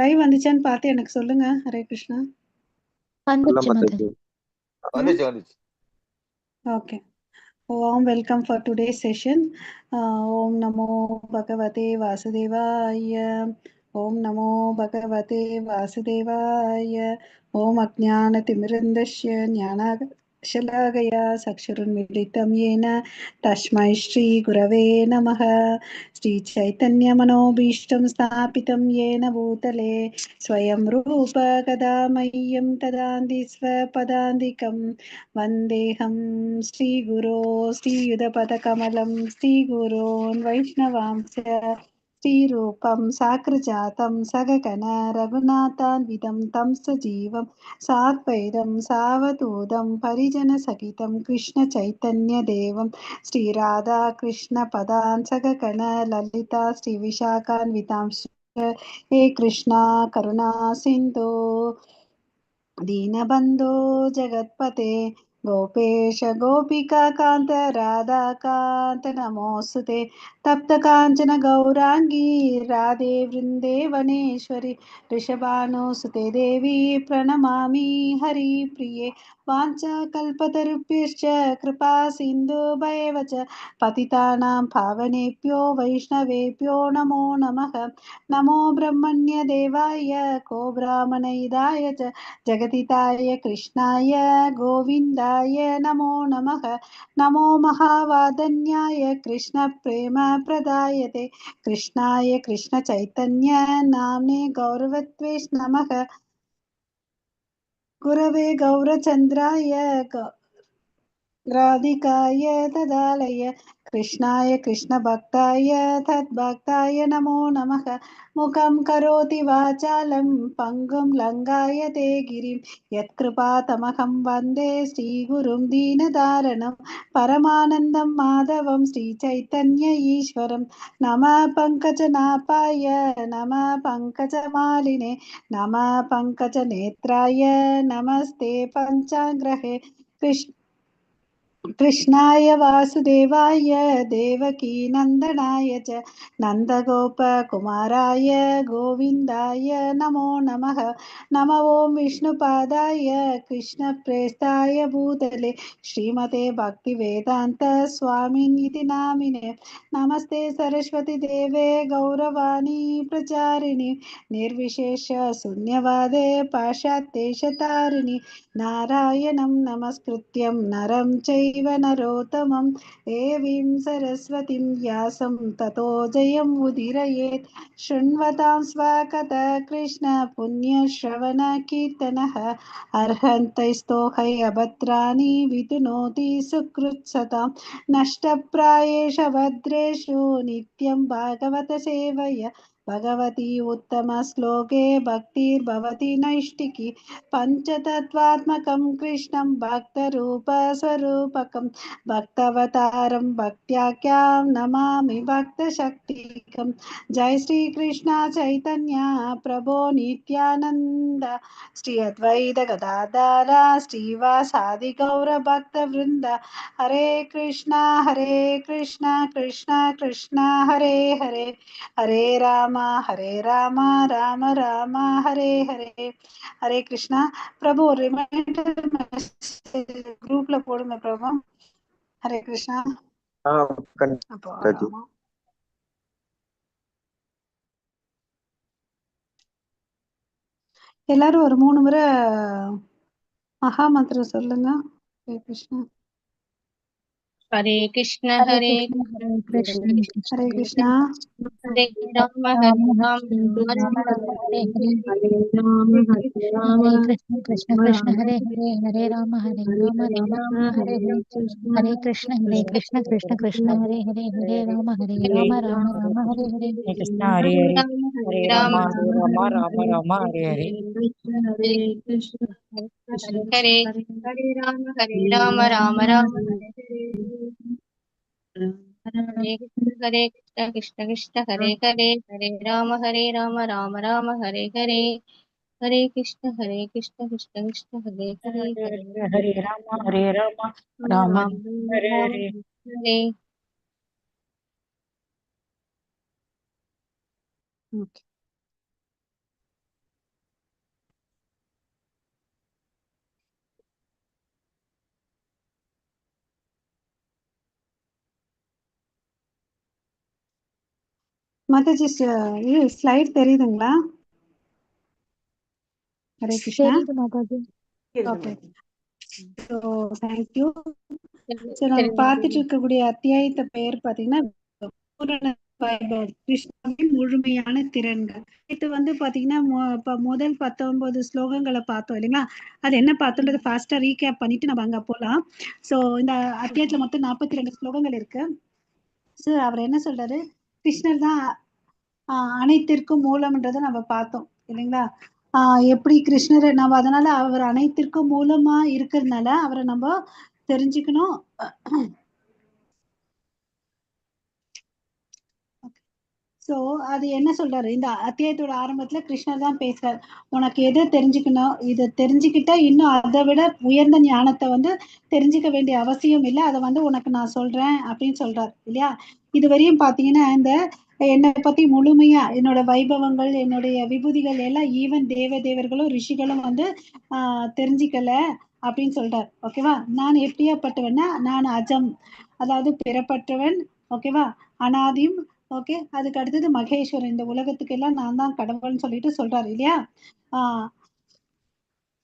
Live வந்துச்சான்னு பார்த்து எனக்கு சொல்லுங்க. ஹரே கிருஷ்ணா. வந்துச்சு வந்துச்சு. Okay. Warm welcome for today's session. Om Namo Bhagavate Vasudevaya. Om Namo Bhagavate Vasudevaya. Om Ajnanatimmirandasya Jnanashalakaya Sakshurunmilitam Yena Tasmai Shri Gurave Namaha. Shri Chaitanya Manobhishtam Sthapitam Yena Bhutale Swayam Rupa Kadamayyam Tadandi Swapadandikam वन्देऽहं श्रीगुरो श्रीयुधपदकमलं श्रीगुरोन् वैष्णवांश्च श्रीरूपं साग्रजातं सगगण रघुनाथान्वितं तं सजीवं साद्वैतं सावधूतं परिजनसहितं कृष्णचैतन्यदेवं श्रीराधाकृष्णपदान् सगगण ललिता श्रीविशाखान्वितांश्च हे कृष्णा करुणा सिन्धो दीनबन्धो जगत्पते गोपेश गोपिकान्त राधाकान्त नमोऽस्तुते तप्तकाञ्चन गौराङ्गी राधे वृन्देवनेश्वरि वृषभानुसुते देवी प्रणमामि हरिप्रिये वाञ्छाकल्पतरुभ्यश्च कृपा सिन्धुभैव च पतितानां पावनेभ्यो वैष्णवेभ्यो नमो नमः नमो ब्रह्मण्यदेवाय को ब्राह्मणहिताय च जगदिताय कृष्णाय गोविन्दाय नमो नमः नमो महावादन्याय कृष्णप्रेमप्रदायते कृष्णाय कृष्णचैतन्य नाम्ने गौरवत्वेष नमः गुरवे गौरचन्द्राय राधिकाय तदालय कृष्णाय कृष्णभक्ताय तद्भक्ताय नमो नमः मुखं करोति वाचालं पङ्गुं लङ्घायते गिरिं यत्कृपातमहं वन्दे श्रीगुरुं दीनदारणं परमानन्दं माधवं श्रीचैतन्य ईश्वरं नमः पङ्कजनाभाय नमः पङ्कजमालिने नमः पङ्कजनेत्राय नमस्ते पञ्चाग्रहे कृष्णाय वासुदेवाय देवकी नन्दनाय च नन्दगोपकुमाराय गोविन्दाय नमो नमः नम ॐ विष्णुपादाय कृष्णप्रेष्ठाय भूतले श्रीमते भक्तिवेदान्त स्वामिनिति नामिने नमस्ते सरस्वती देवे गौरवाणी प्रचारिणि निर्विशेष शून्यवादे पाश्चात्येशतारिणि नारायणं नमस्कृत्यं नरं चैव नरोत्तमं देवीं सरस्वतीं व्यासं ततो जयमुदीरयेत् शृण्वतां स्वकथा कृष्ण पुण्यश्रवणकीर्तनः अर्हन्तैस्तोहै अभद्राणि वितुनोति सुकृत्सतां नष्टप्रायेष भद्रेषु नित्यं भागवत सेवया भगवती उत्तमश्लोके भक्तिर्भवति नैष्टिकी पञ्चतत्त्वात्मकं कृष्णं भक्तरूपस्वरूपकं भक्तवतारं भक्त्याख्यां नमामि भक्तशक्तिकं जय श्रीकृष्ण चैतन्य प्रभो नित्यानन्द श्री अद्वैत गदाधर श्रीवासादि गौरभक्तवृन्द हरे कृष्णा कृष्ण कृष्ण हरे हरे हरे राम राम राम हरे हरे हरे कृष्णा प्रभु ஒரு ரிமைண்டர் மெசேஜ் குரூப்ல போடுங்க பிரபு. ஹரே கிருஷ்ணா. அப்போ ஆமா எல்லாரும் ஒரு 3 முறை மகா மந்திரம் சொல்லுங்க. ஹரே கிருஷ்ணா. हरे कृष्ण हरे कृष्ण ஹரே கிருஷ்ணா. हरे राम राम हरे हरे हरे राम हरे कृष्ण कृष्ण कृष्ण हरे हरे हरे राम राम हरे हरे हरे कृष्ण कृष्ण कृष्ण हरे हरे हरे राम राम हरे हरे हरे कृष्ण हरे हरे हरे राम राम हरे हरे हरे कृष्ण हरे हरे राम राम राम हरे हरे कृष्ण कृष्ण हरे हरे हरे राम राम राम हरे हरे हरे कृष्ण कृष्ण कृष्ण हरे हरे हरे राम राम हरे हरे हरे மாதாஜி இது ஸ்லைட் தெரியுதுங்களா? ஹரே கிருஷ்ணா. தெரியுது Mataji. Okay, so thank you. So நம்ம பார்த்துட்டு இருக்கக்கூடிய அத்தியாயத்தை பெயர் பார்த்தீங்கன்னா பூரண வைபவம், கிருஷ்ணாவின் முழுமையான திறன்கள். இது வந்து பாத்தீங்கன்னா முதல் 19 ஸ்லோகங்களை பார்த்தோம் இல்லைங்களா? அது என்ன பார்த்தோன்றது ஃபாஸ்டா ரீகேப் பண்ணிட்டு நம்ம அங்க போலாம். ஸோ இந்த அத்தியாயத்துல மொத்தம் 42 ஸ்லோகங்கள் இருக்கு. ஸோ அவர் என்ன சொல்றாரு, கிருஷ்ணர் தான் அனைத்திற்கும் மூலம்ன்றதை நம்ம பார்த்தோம் இல்லைங்களா? எப்படி கிருஷ்ணரை நம்ம அதனால அவர் அனைத்திற்கும் மூலமா இருக்கிறதுனால அவரை நம்ம தெரிஞ்சுக்கணும். ஸோ அது என்ன சொல்றாரு, இந்த அத்தியாயத்தோட ஆரம்பத்துல கிருஷ்ணர் தான் பேசுறாரு, உனக்கு எதை தெரிஞ்சுக்கணும், இதை தெரிஞ்சுக்கிட்டா இன்னும் அதை விட உயர்ந்த ஞானத்தை வந்து தெரிஞ்சுக்க வேண்டிய அவசியம் இல்லை, அதை வந்து உனக்கு நான் சொல்றேன் அப்படின்னு சொல்றாரு இல்லையா? இது வரையும் பாத்தீங்கன்னா இந்த என்னை பத்தி முழுமையா என்னோட வைபவங்கள் என்னுடைய விபூதிகள் எல்லாம் ஈவன் தேவர்களும் ரிஷிகளும் வந்து தெரிஞ்சுக்கல அப்படின்னு சொல்றார். ஓகேவா? நான் எப்படியாப்பட்டவன்னா நான் அஜம், அதாவது பிறப்பற்றவன். ஓகேவா? அனாதிம். ஓகே, அதுக்கு அடுத்தது மகேஸ்வரன், இந்த உலகத்துக்கு எல்லாம் நான் தான் கடவுள்னு சொல்லிட்டு சொல்றாரு இல்லையா?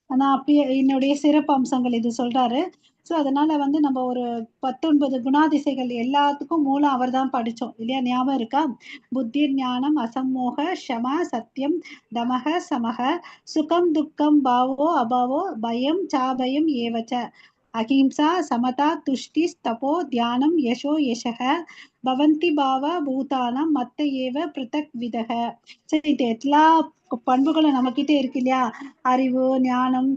நான் அப்படியே என்னுடைய சிறப்பு அம்சங்கள் இது சொல்றாரு. ஸோ அதனால வந்து நம்ம ஒரு 19 குணாதிசைகள் எல்லாத்துக்கும் மூலம் அவர் தான் படித்தோம் இல்லையா? ஞாபகம் இருக்கா? புத்தி, ஞானம், அசம்மோக, ஷமா, சத்தியம், தமக, சமக, சுகம், துக்கம், பாவோ, அபாவோ, பயம், சாபயம், ஏவச்ச, அஹிம்சா, சமதா, துஷ்டி, தபோ, தியானம், யசோ, யசக, பவந்தி பாவ பூதானம் மத்த ஏவ பிருத்தக் விதக. சரி, இது எல்லா பண்புகளும் நம்ம கிட்ட இருக்கு இல்லையா? அறிவு, ஞானம்,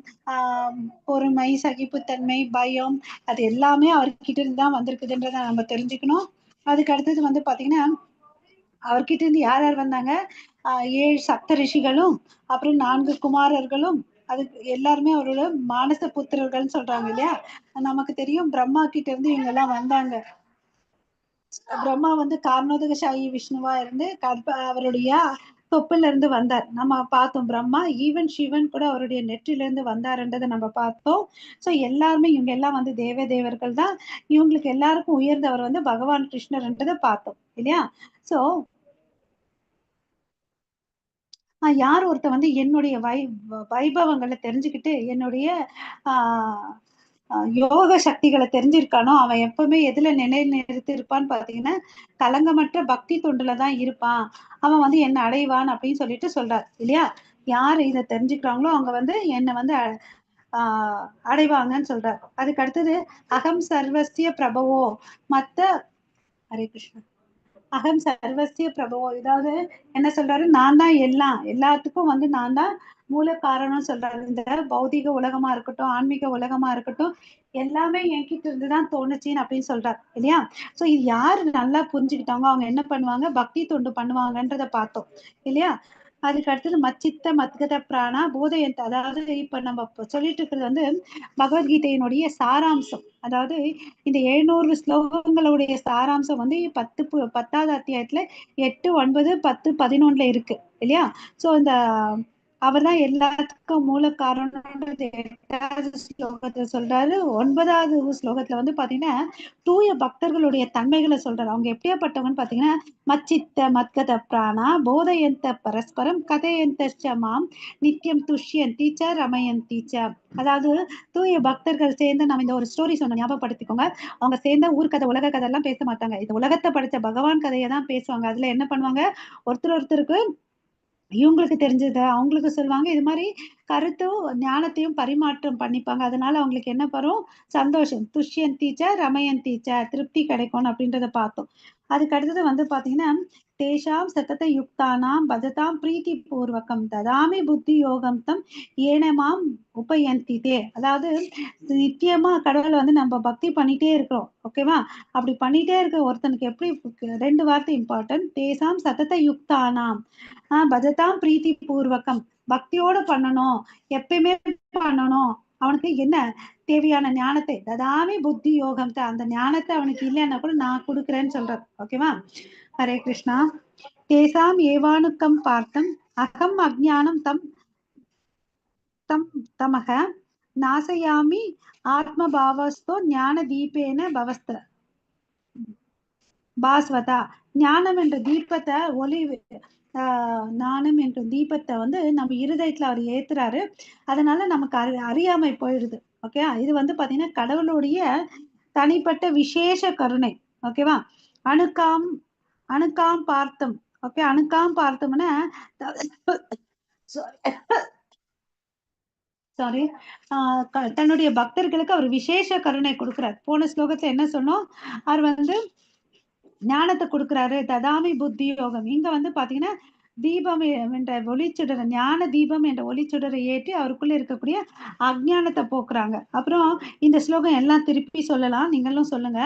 பொறுமை, சகிப்புத்தன்மை, பயம், அது எல்லாமே அவர்கிட்ட இருந்து தான் வந்திருக்குதுன்றத நம்ம தெரிஞ்சுக்கணும். அதுக்கு அடுத்தது வந்து பாத்தீங்கன்னா அவர்கிட்ட இருந்து யார் யார் வந்தாங்க? 7 சப்த ரிஷிகளும் அப்புறம் 4 குமாரர்களும், அதுக்கு எல்லாருமே அவரோட மானச புத்திரர்கள்னு சொல்றாங்க இல்லையா? நமக்கு தெரியும் பிரம்மா கிட்ட இருந்து இவங்க எல்லாம் வந்தாங்க. பிரம்மா வந்து காரணோதகசாயி விஷ்ணுவா இருந்து அவருடைய தொப்புல இருந்து வந்தார். நம்ம பார்த்தோம். பிரம்மா ஈவன் சிவன் கூட அவருடைய நெற்றில இருந்து வந்தாருன்றதை நம்ம பார்த்தோம். ஸோ எல்லாருமே இவங்க எல்லாம் வந்து தேவர்கள் தான். இவங்களுக்கு எல்லாருக்கும் உயர்ந்தவர் வந்து பகவான் கிருஷ்ணர்ன்றதை பார்த்தோம் இல்லையா? ஸோ யார் ஒருத்த வந்து என்னுடைய வைபவங்களை தெரிஞ்சுக்கிட்டு என்னுடைய யோக சக்திகளை தெரிஞ்சிருக்கானோ அவன் எப்பவுமே எதுல நிறுத்தி இருப்பான்னு பாத்தீங்கன்னா கலங்கமற்ற பக்தி தொண்டுலதான் இருப்பான், அவன் வந்து என்ன அடைவான் அப்படின்னு சொல்லிட்டு சொல்றார் இல்லையா? யாரு இதை தெரிஞ்சுக்கிறாங்களோ அவங்க வந்து என்னை வந்து அடைவாங்கன்னு சொல்றார். அதுக்கு அடுத்தது அகம் சர்வசிய பிரபவோ மத்த, ஹரே கிருஷ்ணா, அகம் சர்வசிய பிரபவோ, இதாவது என்ன சொல்றாரு, நான் தான் எல்லாத்துக்கும் வந்து நான் தான் மூல காரணம் சொல்றாரு. இந்த பௌதிக உலகமா இருக்கட்டும், ஆன்மீக உலகமா இருக்கட்டும், எல்லாமே என்கிட்ட இருந்துதான் தோணுச்சின்னு அப்படின்னு சொல்றாரு இல்லையா? சோ இது யாரு நல்லா புரிஞ்சுக்கிட்டாங்க அவங்க என்ன பண்ணுவாங்க, பக்தி தொண்டு பண்ணுவாங்கன்றத பார்த்தோம் இல்லையா? அதுக்கு அடுத்தது மச்சித்த மத்கத பிராணா போதையந்த, அதாவது இப்ப நம்ம சொல்லிட்டு இருக்கிறது வந்து பகவத்கீதையினுடைய சாராம்சம். அதாவது இந்த 700 ஸ்லோகங்களுடைய சாராம்சம் வந்து 10வது அத்தியாயத்துல 8, 9, 10, 11 இருக்கு இல்லையா? சோ இந்த அவர் தான் எல்லாத்துக்கும் மூல காரணம்ன்றது 8வது ஸ்லோகத்துல சொல்றாரு. 9வது ஸ்லோகத்துல வந்து பாத்தீங்கன்னா தூய பக்தர்களுடைய தன்மைகளை சொல்றாரு. அவங்க எப்படியாப்பட்டவங்கன்னு பாத்தீங்கன்னா மச்சித்த மத்கத பிராணா போதையந்த பரஸ்பரம் கதையந்த மாம் நித்தியம் துஷ்யந்தி ச ரமயந்தி ச. அதாவது தூய பக்தர்கள் சேர்ந்து நம்ம இந்த ஒரு ஸ்டோரி சொன்ன ஞாபகப்படுத்திக்கோங்க. அவங்க சேர்ந்த ஊர் கதை உலக கதை எல்லாம் பேச மாட்டாங்க, இந்த உலகத்தை படிச்ச பகவான் கதையை தான் பேசுவாங்க. அதுல என்ன பண்ணுவாங்க, ஒருத்தருக்கு இவங்களுக்கு தெரிஞ்சதை அவங்களுக்கு சொல்லுவாங்க. இது மாதிரி கருத்தும் ஞானத்தையும் பரிமாற்றம் பண்ணிப்பாங்க. அதனால அவங்களுக்கு என்ன வரும், சந்தோஷம், துஷ்யன் டீச்சா ரமயன் டீச்சா, திருப்தி கிடைக்கும் அப்படின்றத பார்த்தோம். அதுக்கு அடுத்தது வந்து பாத்தீங்கன்னா தேஷாம் சத்தத யுக்தானாம் பஜதாம் பிரீத்தி பூர்வகம் ததாமி புத்தி யோகம் தம் ஏனமாம் உபயந்திதே. அதாவது நித்தியமா கடவுளை வந்து நம்ம பக்தி பண்ணிட்டே இருக்கிறோம். ஓகேவா? அப்படி பண்ணிட்டே இருக்க ஒருத்தனுக்கு எப்படி, 2 வார்த்தை இம்பார்ட்டன்ட், தேசாம் சத்தத யுக்தானாம் பஜதாம் பிரீத்தி பூர்வகம், பக்தியோட பண்ணணும், எப்பயுமே பண்ணணும். அவனுக்கு என்ன தேவையான ஞானத்தை ததாமி புத்தி யோகம், அந்த ஞானத்தை அவனுக்கு இல்லைன்னா கூட நான் கொடுக்குறேன்னு சொல்றார். ஓகேவா? ஹரே கிருஷ்ணா. தேசாம் ஏவானுக்கம் பார்த்தம் அகம் அஜ்ஞானம் தம் தம் தமக நாசயாமி ஆத்மபாவஸ்தோ ஞான தீபேன பவஸ்த பாஸ்வதா ஞானம் என்ற தீபத்தை ஞானம் என்ற தீபத்தை வந்து நம்ம இருதயத்துல அவர் ஏத்துறாரு. அதனால நமக்கு அறியாமை போயிடுது. ஓகே, இது வந்து பாத்தீங்கன்னா கடவுளுடைய தனிப்பட்ட விசேஷ கருணை. ஓகேவா? அணுக்காம் அணுக்காம் பார்த்தம். ஓகே, அணுக்காம் பார்த்தோம்னா சாரி தன்னுடைய பக்தர்களுக்கு அவர் விசேஷ கருணை கொடுக்கிறார். போன ஸ்லோகத்துல என்ன சொன்னோம்? அவர் வந்து ஞானத்தை கொடுக்கிறாரு. ததாமி புத்தி யோகம். இங்க வந்து பாத்தீங்கன்னா தீபம் என்ற ஒளிச்சுடரை, ஞான தீபம் என்ற ஒளிச்சுடரை ஏற்றி அவருக்குள்ள இருக்கக்கூடிய அஜ்ஞானத்தை போக்குறாங்க. அப்புறம் இந்த ஸ்லோகம் எல்லாம் திருப்பி சொல்லலாம், நீங்களும் சொல்லுங்க.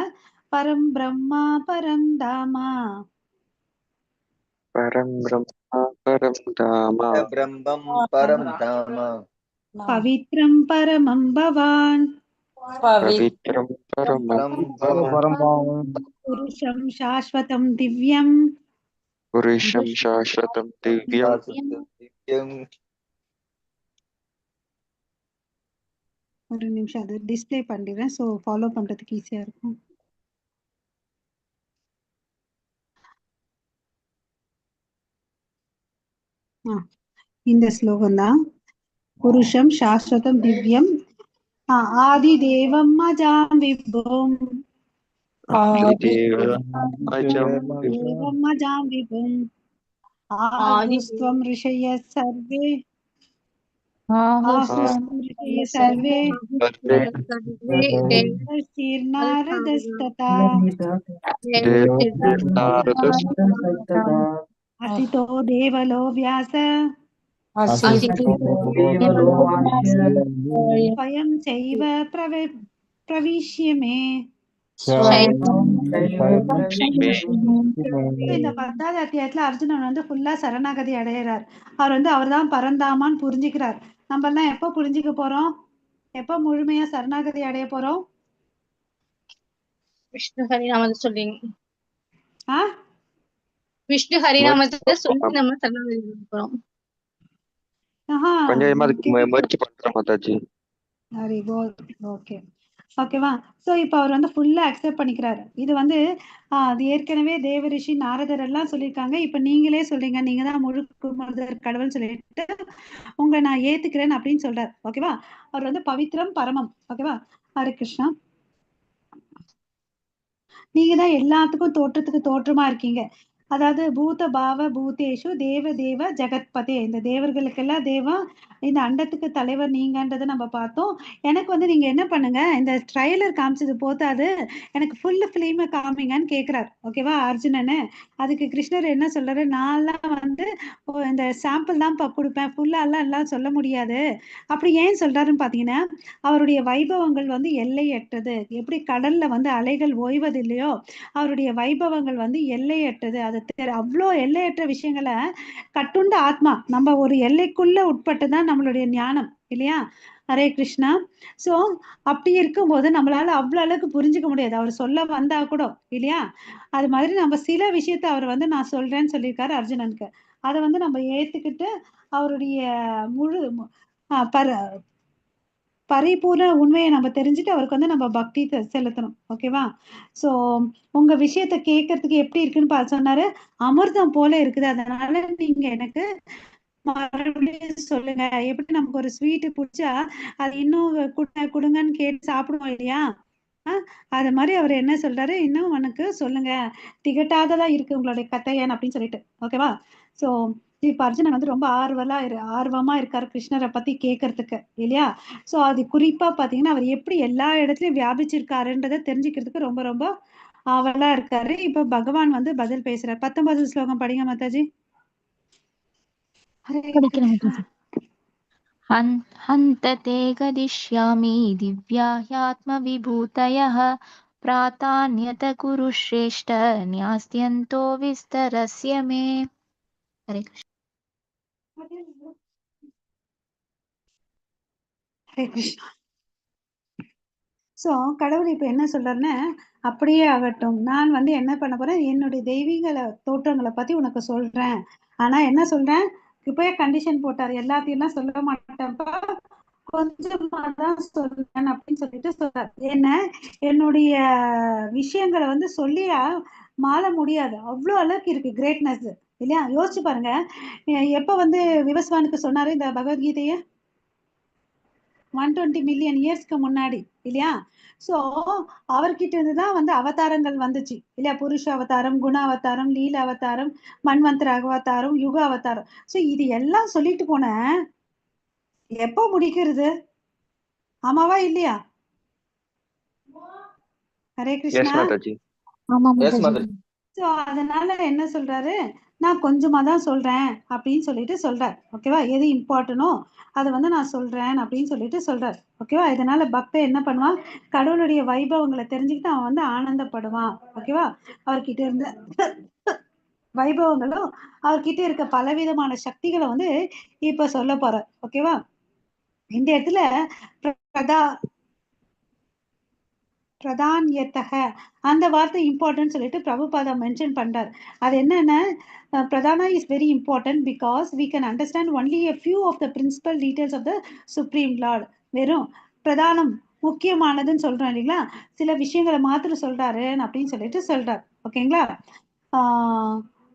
பரம் பிரம்மா பரம் தாமா பரம் பிரம்மா பரம் தாமா ब्रह्मं परं धाम பவித்ரம் பரமம் பவான் பவித்ரம் பரமம் परं புருஷம் சாஸ்வதம் திவ்யம் புருஷம் சாஸ்வதம் திவ்யம் दिव्यं ஒரு நிமிஷம் அது டிஸ்ப்ளே பண்ணிடுறேன், ஸோ ஃபாலோ பண்றதுக்கு ஈஸியா இருக்கும். இந்த ஸ்லோகம் தான். புருஷம் சாஸ்வதம் திவ்யம் ஆதி தேவம் அஜாம் விபும் தேவம் அஜாம் விபும் ஆகுஸ்த்வம் ரிஷய சர்வே சர்வே நாரதஸ்ததா அசிதோ தேவலோ வியாச ஸ்வயம் செய்வ பிரவிஷ்ய மே. இந்த 10வது அத்தியாயத்துல அர்ஜுனன் வந்து ஃபுல்லா சரணாகதி அடையிறார். அவர் வந்து அவர்தான் பரந்தாமான்னு புரிஞ்சுக்கிறார். நம்ம எல்லாம் எப்ப புரிஞ்சுக்க போறோம்? எப்ப முழுமையா சரணாகதி அடைய போறோம்? விஷ்ணு ஹரிநாமத்தை சொல்றீங்க. ஆ விஷ்ணு ஹரிநாமத்தை சொல்லி நம்ம சரணாகதி போறோம். கொஞ்சமா அதுக்கு முயற்சி பண்றேன் மாதாஜி. Very good. ஓகே, ஓகேவா? ஸோ இப்போ அவர் வந்து ஃபுல்லா அக்செப்ட் பண்ணிக்கிறாரு. இது வந்து அது ஏற்கனவே தேவரிஷி நாரதர் எல்லாம் சொல்லியிருக்காங்க. இப்போ நீங்களே சொல்றீங்க, நீங்க தான் முழுக்க முதல் கடவுள் சொல்லிட்டு உங்களை நான் ஏத்துக்கிறேன் அப்படின்னு சொல்றாரு. ஓகேவா? அவர் வந்து பவித்ரம் பரமம். ஓகேவா? ஹரே கிருஷ்ணா. நீங்க தான் எல்லாத்துக்கும் தோற்றத்துக்கு தோற்றமா இருக்கீங்க. அதாவது பூத பாவ பூதேஷு தேவ தேவ ஜெகத்பதே. இந்த தேவர்களுக்கெல்லாம் தேவா, இந்த அண்டத்துக்கு தலைவர் நீங்கன்றதை நம்ம பார்த்தோம். எனக்கு வந்து நீங்க என்ன பண்ணுங்க, இந்த ட்ரைலர் காமிச்சது போதாது, எனக்கு ஃபுல் ஃபிலிமை காமிங்கன்னு கேட்கிறார். ஓகேவா அர்ஜுனனு? அதுக்கு கிருஷ்ணர் என்ன சொல்றாரு, நான்லாம் வந்து இந்த சாம்பிள் தான் கொடுப்பேன், ஃபுல்லாலாம் எல்லாம் சொல்ல முடியாது. அப்படி ஏன் சொல்றாருன்னு பார்த்தீங்கன்னா, அவருடைய வைபவங்கள் வந்து எல்லையற்றது. எப்படி கடல்ல வந்து அலைகள் ஓய்வது இல்லையோ, அவருடைய வைபவங்கள் வந்து எல்லையற்றது. அது அவ்வளோ எல்லையற்ற விஷயங்களை கட்டுண்ட ஆத்மா. நம்ம ஒரு எல்லைக்குள்ள உட்பட்டு தான் நம்மளுடைய ஞானம் இல்லையா? ஹரே கிருஷ்ணா. சோ அப்படி இருக்கும்போது நம்மளால அவ்வளவு அளவுக்கு புரிஞ்சுக்க முடியாது, அவர் சொல்ல வந்தா கூட இல்லையா? அது மாதிரி நம்ம சில விஷயத்த அவர் வந்து நான் சொல்றேன்னு சொல்லியிருக்காரு அர்ஜுனனுக்கு. அதை வந்து நம்ம ஏத்துக்கிட்டு அவருடைய முழு பரிபூர்ண உண்மையை நம்ம தெரிஞ்சுட்டு அவருக்கு வந்து நம்ம பக்தி செலுத்தணும். ஓகேவா? ஸோ உங்க விஷயத்த கேட்கறதுக்கு எப்படி இருக்குன்னு சொன்னாரு, அமிர்தம் போல இருக்குது. அதனால நீங்க எனக்கு மறுபடியும் சொல்லுங்க. எப்படி நமக்கு ஒரு ஸ்வீட் பிடிச்சா அது இன்னும் கொடுங்கன்னு கேட்டு சாப்பிடுவோம் இல்லையா? அது மாதிரி அவர் என்ன சொல்றாரு, இன்னும் உனக்கு சொல்லுங்க, திகட்டாததா இருக்கு உங்களுடைய கதையன் அப்படின்னு சொல்லிட்டு. ஓகேவா? ஸோ இப்ப அர்ஜுனன் வந்து ரொம்ப ஆர்வமா இருக்காரு கிருஷ்ணரை பத்தி கேட்கறதுக்கு இல்லையா? சோ அது குறிப்பா பாத்தீங்கன்னா அவர் எப்படி எல்லா இடத்துலயும் வியாபிச்சிருக்காருன்றதை தெரிஞ்சுக்கிறதுக்கு ரொம்ப ரொம்ப ஆவலா இருக்காரு. இப்ப பகவான் வந்து பதில் பேசுறாரு. 19 ஸ்லோகம் படிங்க மாதாஜி. हन्तते गदिष्यामि दिव्या ह्यात्मविभूतयः प्रातान्यत कुरु श्रेष्ठ न्यास्यन्तो विस्तरस्य मे. हरे कृष्ण. ஹரே கிருஷ்ணா. ஸோ கடவுள் இப்போ என்ன சொல்றாருன்னா, அப்படியே ஆகட்டும், நான் வந்து என்ன பண்ண போறேன், என்னுடைய தெய்வீக தோற்றங்களை பத்தி உனக்கு சொல்றேன். ஆனா என்ன சொல்றேன், இப்பயே கண்டிஷன் போட்டாரு, எல்லாத்தையும் சொல்ல மாட்டேன்ப்பா, கொஞ்சமா தான் சொல்றேன் அப்படின்னு சொல்லிட்டு சொல்றாரு. என்ன என்னுடைய விஷயங்களை வந்து சொல்லி மாற முடியாது. அவ்வளோ அளவுக்கு இருக்கு கிரேட்னஸ் இல்லையா? யோசிச்சு பாருங்க. எப்ப வந்து விவஸ்வானுக்கு சொன்னாரு இந்த பகவத்கீதைய? 120 மில்லியன் இயர்ஸ்க்கு முன்னாடி இல்லையா? சோ அவர்கிட்ட இருந்துதான் வந்து அவதாரங்கள் வந்துச்சு இல்லையா? புருஷ அவதாரம், குண அவதாரம், லீல அவதாரம், மன்வந்தர அவதாரம், யுக அவதாரம். சோ இது எல்லாம் சொல்லிட்டு போன எப்போ முடிக்கிறது? ஆமாவா இல்லையா? ஹரே எஸ் கிருஷ்ணா. மாதாஜி. ஆமா Yes, மாதாஜி. Mother. சோ அதனால என்ன சொல்றாரு, நான் கொஞ்சமா தான் சொல்றேன் அப்படின்னு சொல்லிட்டு சொல்றார். ஓகேவா? எது இம்பார்ட்டனோ அதை வந்து நான் சொல்றேன் அப்படின்னு சொல்லிட்டு சொல்றார். ஓகேவா? இதனால பக்தன் என்ன பண்ணுவான், கடவுளுடைய வைபவங்களை தெரிஞ்சுக்கிட்டு அவன் வந்து ஆனந்தப்படுவான். ஓகேவா? அவர்கிட்ட இருந்த வைபவங்களும் அவர்கிட்ட இருக்க பலவிதமான சக்திகளை வந்து இப்ப சொல்ல போற. ஓகேவா? இந்த இடத்துல பிரதான்யத்தக அந்த வார்த்தை இம்பார்ட்டன்ட் சொல்லிட்டு பிரபுபாதா மென்ஷன் பண்றார். அது என்னன்னா, pradhana is very important because we can understand only a few of the principal details of the supreme lord. வெறும் பிரதானம் முக்கியமானதுன்னு சொல்றோம் இல்லைங்களா? சில விஷயங்களை மாத்திரம் சொல்றாரு அப்படின்னு சொல்லிட்டு சொல்றார். ஓகேங்களா?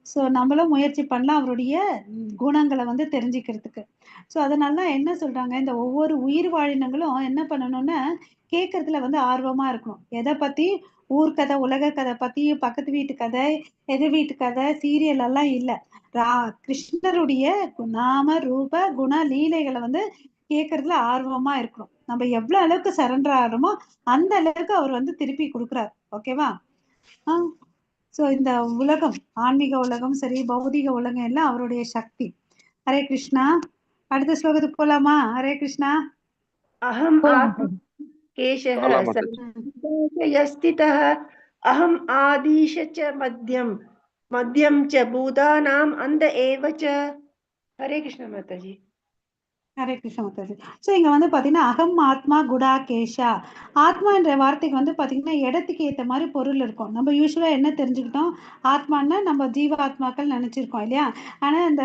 ஸோ நம்மளும் முயற்சி பண்ணலாம் அவருடைய குணங்களை வந்து தெரிஞ்சுக்கிறதுக்கு. ஸோ அதனால தான் என்ன சொல்றாங்க, இந்த ஒவ்வொரு உயிர் வாழினங்களும் என்ன பண்ணணும்னா கேட்கறதுல வந்து ஆர்வமா இருக்கணும். எதை பத்தி? ஊர்க்கதை, உலக கதை பத்தி, பக்கத்து வீட்டு கதை, எதிர் வீட்டு கதை, சீரியல் எல்லாம் இல்ல. கிருஷ்ணருடைய நாம ரூப குண லீலைகளை வந்து கேட்கறதுல ஆர்வமா இருக்கணும். நம்ம எவ்வளவு அளவுக்கு சரண்டர் ஆகிறோமோ அந்த அளவுக்கு அவர் வந்து திருப்பி கொடுக்குறாரு. ஓகேவா? சோ இந்த உலகம், ஆன்மீக உலகம் சரி, பௌதிக உலகம் எல்லாம் அவருடைய சக்தி. ஹரே கிருஷ்ணா. அடுத்த ஸ்லோகத்துக்கு போலாமா? ஹரே கிருஷ்ணா. अहम आत्मा केशः போலாம் மாதாஜி. यस्थितः अहम आदिश च मध्यम च भूतानां अन्त एव च। हरे कृष्ण माताजी. ஹரே கிருஷ்ண மாதாஜி. ஸோ இங்க வந்து பாத்தீங்கன்னா அகம் ஆத்மா குடா கேஷா. ஆத்மா என்ற வார்த்தைக்கு வந்து பாத்தீங்கன்னா இடத்துக்கு ஏற்ற மாதிரி பொருள் இருக்கும். நம்ம யூஸ்வலா என்ன தெரிஞ்சுக்கிட்டோம், ஆத்மான்னா நம்ம ஜீவ ஆத்மாக்கள் நினைச்சிருக்கோம் இல்லையா? ஆனா இந்த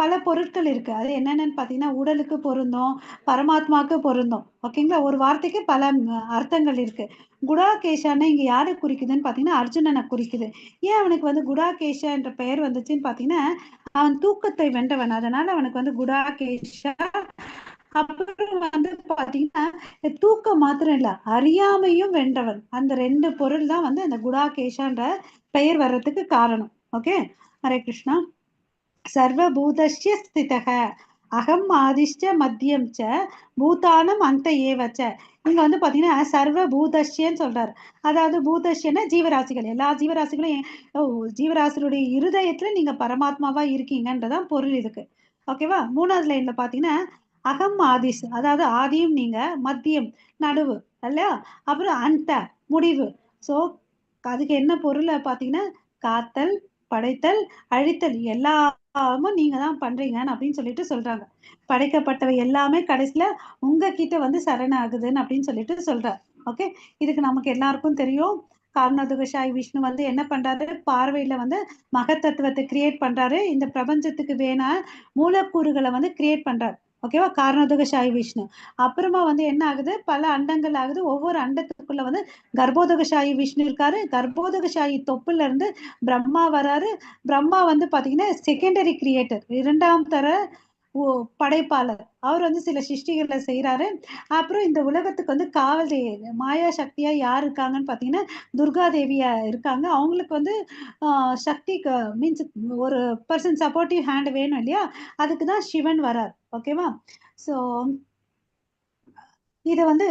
பல பொருட்கள் இருக்கு. அது என்னென்னு பாத்தீங்கன்னா உடலுக்கு பொருந்தும், பரமாத்மாவுக்கு பொருந்தும். ஓகேங்களா? ஒரு வார்த்தைக்கு பல அர்த்தங்கள் இருக்கு. குடா கேஷான்னா இங்க யாரை குறிக்குதுன்னு பாத்தீங்கன்னா அர்ஜுனனை குறிக்குது. ஏன் அவனுக்கு வந்து குடா கேஷா என்ற பெயர் வந்துச்சுன்னு பாத்தீங்கன்னா அவன் தூக்கத்தை வென்றவன், அதனால அவனுக்கு வந்து குடா கேஷா. அப்புறம் வந்து பாத்தீங்கன்னா தூக்கம் மாத்திரம் இல்ல, அறியாமையும் வென்றவன். அந்த ரெண்டு பொருள் தான் வந்து அந்த குடா கேஷான்ற பெயர் வர்றதுக்கு காரணம். ஓகே. ஹரே கிருஷ்ணா. சர்வபூதஸ்ய ஸ்திதக அகம் ஆதிஷ்ட மத்தியம் ச பூதானம் அந்த ஏவச்ச. இங்க வந்து பாத்தீங்கன்னா சர்வ பூதஸ்யன்னு சொல்றாரு. அதாவது பூதஸ்யன்னா ஜீவராசிகள், எல்லா ஜீவராசிகளும் ஜீவராசிகளுடைய இருதயத்துல நீங்க பரமாத்மாவா இருக்கீங்கன்றதான் பொருள் இதுக்கு. ஓகேவா? மூணாவது லைன்ல பாத்தீங்கன்னா அகம் ஆதிஷ், அதாவது ஆதியும் நீங்க, மத்தியம் நடுவு இல்லையா, அப்புறம் அந்த முடிவு. சோ அதுக்கு என்ன பொருள் பாத்தீங்கன்னா காத்தல், படைத்தல், அழித்தல் எல்லாமும் நீங்க தான் பண்றீங்கன்னு அப்படின்னு சொல்லிட்டு சொல்றாங்க. படைக்கப்பட்டவை எல்லாமே கடைசியில உங்ககிட்ட வந்து சரணாகுதுன்னு அப்படின்னு சொல்லிட்டு சொல்றார். ஓகே. இதுக்கு நமக்கு எல்லாருக்கும் தெரியும், காரணோதகசாயி விஷ்ணு வந்து என்ன பண்றாரு, பார்வையில வந்து மகத்தத்துவத்தை கிரியேட் பண்றாரு. இந்த பிரபஞ்சத்துக்கு வேணா மூலக்கூறுகளை வந்து கிரியேட் பண்றாரு. ஓகேவா? காரணோதகசாயி விஷ்ணு. அப்புறமா வந்து என்ன ஆகுது, பல அண்டங்கள் ஆகுது. ஒவ்வொரு அண்டத்துக்குள்ள வந்து கர்ப்போதகசாயி விஷ்ணு இருக்காரு. கர்ப்போதகசாயி தொப்புல இருந்து பிரம்மா வராரு. பிரம்மா வந்து பாத்தீங்கன்னா செகண்டரி கிரியேட்டர், இரண்டாம் தர படைப்பாளர். அவர் வந்து சில சிருஷ்டிகளை செய்யறாரு. அப்புறம் இந்த உலகத்துக்கு வந்து காவல் மாயா சக்தியா யார் இருக்காங்கன்னு பாத்தீங்கன்னா துர்கா தேவியா இருக்காங்க. அவங்களுக்கு வந்து சக்தி மீன்ஸ் ஒரு பர்சன் சப்போர்ட்டிவ் ஹேண்ட் வேணும் இல்லையா? அதுக்குதான் சிவன் வரார். ஓகேவா? சோ இத வந்து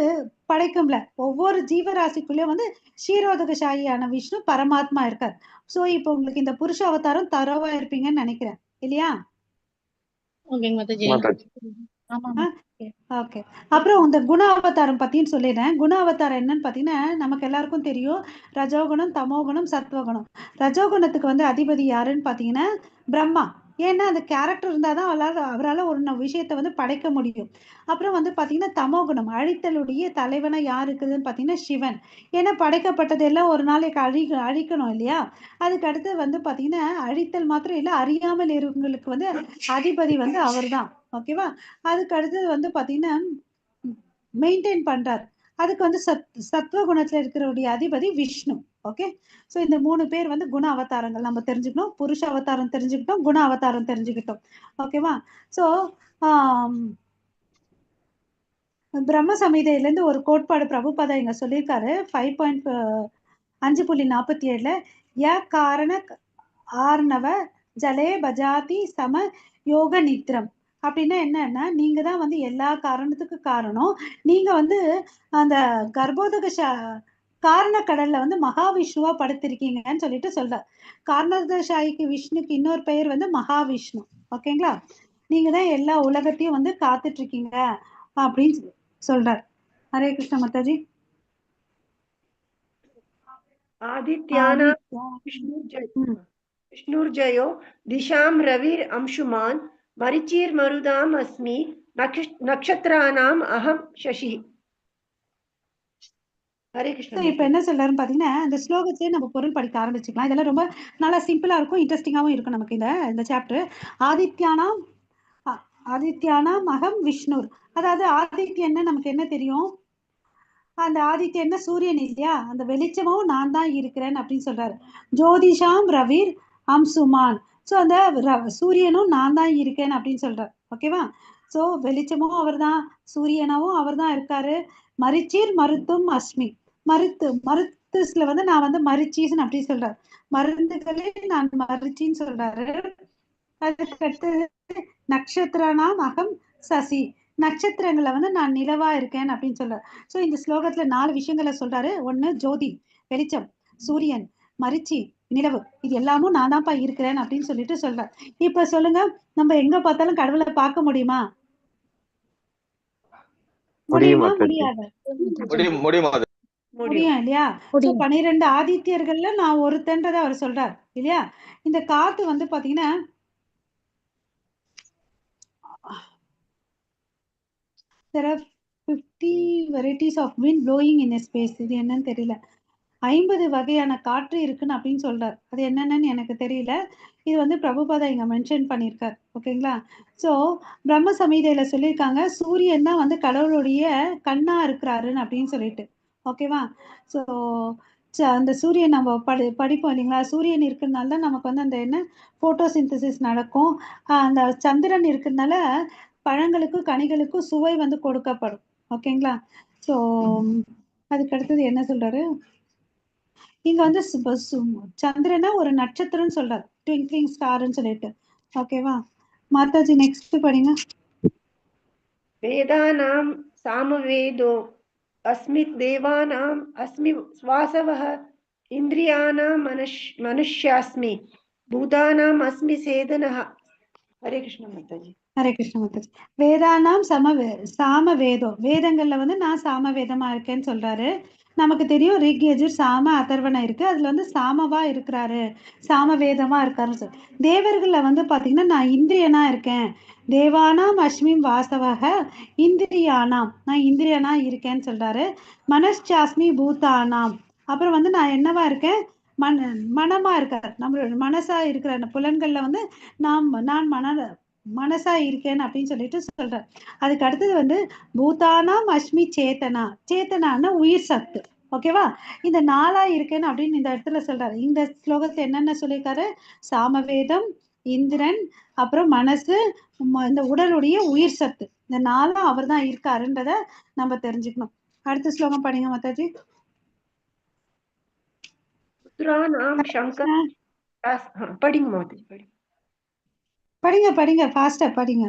படைக்கும்ல ஒவ்வொரு ஜீவராசிக்குள்ளேயும் வந்து ஷீரோதகசாயியான விஷ்ணு பரமாத்மா இருக்கார். சோ இப்போ உங்களுக்கு இந்த புருஷ அவதாரம் தரோவா இருப்பீங்கன்னு நினைக்கிறேன் இல்லையா? ஓகேங்க மாதாஜி. மாதாஜி. ஆமா. ஓகே. அப்புறம் இந்த குண அவதாரம் பத்தின்னு சொல்லிடுறேன். குண அவதாரம் என்னன்னு பாத்தீங்கன்னா நமக்கு எல்லாருக்கும் தெரியும், ரஜோகுணம், தமோகுணம், சத்வகுணம். ரஜோகுணத்துக்கு வந்து அதிபதி யாருன்னு பாத்தீங்கன்னா பிரம்மா. ஏன்னா அந்த கேரக்டர் இருந்தாதான் அவரால் ஒரு விஷயத்தை வந்து படைக்க முடியும். அப்புறம் வந்து பாத்தீங்கன்னா தமோகுணம், அழித்தலுடைய தலைவனா யார் இருக்குதுன்னு பாத்தீங்கன்னா சிவன். ஏன்னா படைக்கப்பட்டது எல்லாம் ஒரு நாளைக்கு அழிக்கணும் இல்லையா? அதுக்கு அடுத்து வந்து பாத்தீங்கன்னா அழித்தல் மாத்திரம் இல்ல, அறியாமல் இருக்கவங்களுக்கு வந்து அதிபதி வந்து அவர் தான். ஓகேவா? அதுக்கு அடுத்தது வந்து பாத்தீங்கன்னா மெயின்டைன் பண்றார். அதுக்கு வந்து சத்துவ குணத்துல இருக்கிறவுடைய அதிபதி விஷ்ணு. ஓகே, ஸோ இந்த 3 பேர் வந்து குண அவதாரங்கள் நம்ம தெரிஞ்சுக்கணும். புருஷ அவதாரம் தெரிஞ்சுக்கிட்டோம், குண அவதாரம் தெரிஞ்சுக்கிட்டோம். ஓகேவா? ஸோ பிரம்ம சமீதையிலேருந்து ஒரு கோட்பாடு பிரபுபாதா இங்க சொல்லியிருக்காரு 5.47 ய காரண ஆர்ணவ ஜலே பஜாதி சம யோக நித்ரம். அப்படின்னா என்னன்னா, நீங்க தான் வந்து எல்லா காரணத்துக்கு காரணம். நீங்க வந்து அந்த கர்ப்போதக காரண கடல்ல வந்து மகாவிஷ்ணுவா படுத்திருக்கீங்கன்னு சொல்லிட்டு சொல்றார். காரணதசாயிக்கு விஷ்ணுக்கு இன்னொரு பெயர் வந்து மகாவிஷ்ணு. ஓகேங்களா? நீங்க தான் எல்லா உலகத்தையும் வந்து காத்துட்டு இருக்கீங்க அப்படின்னு சொல்றார். ஹரே கிருஷ்ண மாதாஜி. विष्णुर्जयो दिशां रविर् अंशुमान् मरीचिर्मरुदाम् अस्मि नक्षत्राणाम् अहं शशि. ஹரே கிருஷ்ணா. இப்ப என்ன சொல்றாருன்னு பாத்தீங்கன்னா, இந்த ஸ்லோகத்திலே நம்ம பொருள் படிக்க ஆரம்பிச்சுக்கலாம். இதெல்லாம் ரொம்ப நல்லா சிம்பிளா இருக்கும், இன்ட்ரெஸ்டிங்காவும் இருக்கும் நமக்கு இந்த சாப்டர். ஆதித்யானாம் அகம் விஷ்ணுர். அதாவது ஆதித்யன்னு நமக்கு என்ன தெரியும்? அந்த ஆதித்யன்னா சூரியன் இல்லையா? அந்த வெளிச்சமும் நான் தான் இருக்கிறேன் அப்படின்னு சொல்றாரு. ஜோதிஷாம் ரவிர் அம்சுமான். ஸோ அந்த சூரியனும் நான் தான் இருக்கேன் அப்படின்னு சொல்றாரு. ஓகேவா? ஸோ வெளிச்சமும் அவர் தான், சூரியனாவும் அவர் தான் இருக்காரு. மரிச்சீர் மருத்தும் அஸ்மி. மருத்துஸ்ல வந்து நான் வந்து மரிச்சீஸ் அப்படி சொல்றாரு. மருந்துகளே நான் மரிச்சின்னு சொல்றாரு. அதுக்கடுத்து நட்சத்திரனாம் அகம் சசி. நட்சத்திரங்களை வந்து நான் நிலவா இருக்கேன் அப்படின்னு சொல்றாரு. ஸோ இந்த ஸ்லோகத்துல 4 விஷயங்களை சொல்றாரு. ஒண்ணு ஜோதி வெளிச்சம், சூரியன், மரிச்சி, நிலவு, இது எல்லாமும் நான் தான்ப்பா இருக்கிறேன் அப்படின்னு சொல்லிட்டு சொல்றாரு. இப்ப சொல்லுங்க, நம்ம எங்க பார்த்தாலும் கடவுளை பார்க்க முடியுமா? முடியுமா? முடியாது. முடியும் இல்லையா? 12 ஆதித்யர்கள்ல நான் ஒருத்தன்றதை அவர் சொல்றார் இல்லையா? இந்த காத்து வந்து பாத்தீங்கன்னா there are 50 varieties of wind blowing in a space. இது என்னன்னு தெரியல. 50 வகையான காற்று இருக்குன்னு அப்படின்னு சொல்றார். அது என்னன்னு எனக்கு தெரியல. இது வந்து பிரபுபாதா இங்க மென்ஷன் பண்ணியிருக்கார். ஓகேங்களா? ஸோ பிரம்ம சமீதையில சொல்லியிருக்காங்க, சூரியன் தான் வந்து கடவுளுடைய கண்ணா இருக்கிறாருன்னு அப்படின்னு சொல்லிட்டு. ஓகேவா? ஸோ அந்த சூரியன் நம்ம படிப்போம் இல்லைங்களா? சூரியன் இருக்கிறதுனால தான் நமக்கு வந்து அந்த என்ன போட்டோசிந்தசிஸ் நடக்கும். அந்த சந்திரன் இருக்கிறதுனால பழங்களுக்கும் கனிகளுக்கும் சுவை வந்து கொடுக்கப்படும். ஓகேங்களா? ஸோ அதுக்கு அடுத்தது என்ன சொல்றாரு இங்க வந்து சந்திரனா ஒரு நட்சத்திரம் சொல்றாரு, ட்விங்க்லிங் ஸ்டார்னு சொல்லிட்டு. ஓகேவா மாதாஜி? நெக்ஸ்ட் படிங்க. வேதானாம் சாமவேதோ அஸ்மி தேவானாம் அஸ்மி வாசவஹ இந்திரியானாம் மனுஷ்யாஸ்மி பூதானாம் அஸ்மி சேதனஹ. ஹரே கிருஷ்ண மாதாஜி. ஹரே கிருஷ்ண மாதாஜி. வேதானாம் சாம வேதம், வேதங்கள்ல வந்து நான் சாம வேதமா இருக்கேன்னு சொல்றாரு. நமக்கு தெரியும் ரிக் யஜுர் சாம அதர்வணம் இருக்கு, அதுல வந்து சாமவா இருக்கிறாரு, சாம வேதமா இருக்காருன்னு சொல்லி. தேவர்கள்ல வந்து பாத்தீங்கன்னா நான் இந்திரியனா இருக்கேன். தேவானாம் அஸ்மிம் வாசவக இந்திரியானாம், நான் இந்திரியனா இருக்கேன்னு சொல்றாரு. மனஷ்சாஸ்மி பூதானாம், அப்புறம் வந்து நான் என்னவா இருக்கேன்? மனமா இருக்கார், நம்மளோட மனசா இருக்கிற புலன்கள்ல வந்து நான் மனசா இருக்கேன் அப்படின்னு சொல்லிட்டு சொல்றார். அதுக்கு அடுத்தது வந்து பூதானாம் அஸ்மி சேத்தனா, சேத்தனான உயிர் சத்து. ஓகேவா? இந்த 4ஆ இருக்கேன்னு அப்படின்னு இந்த இடத்துல சொல்றாரு. இந்த ஸ்லோகத்தை என்னென்ன சொல்லியிருக்காரு? சாமவேதம், இந்திரன், அப்புறம் மனசு, இந்த உடலுடைய உயிர் சத்து, இந்த 4ஆ அவர் தான் இருக்காருன்றத நம்ம தெரிஞ்சுக்கணும். அடுத்த ஸ்லோகம் படிங்க மாதாஜி. படிங்க மாதாஜி, படிங்க ஃபாஸ்டா படிங்க.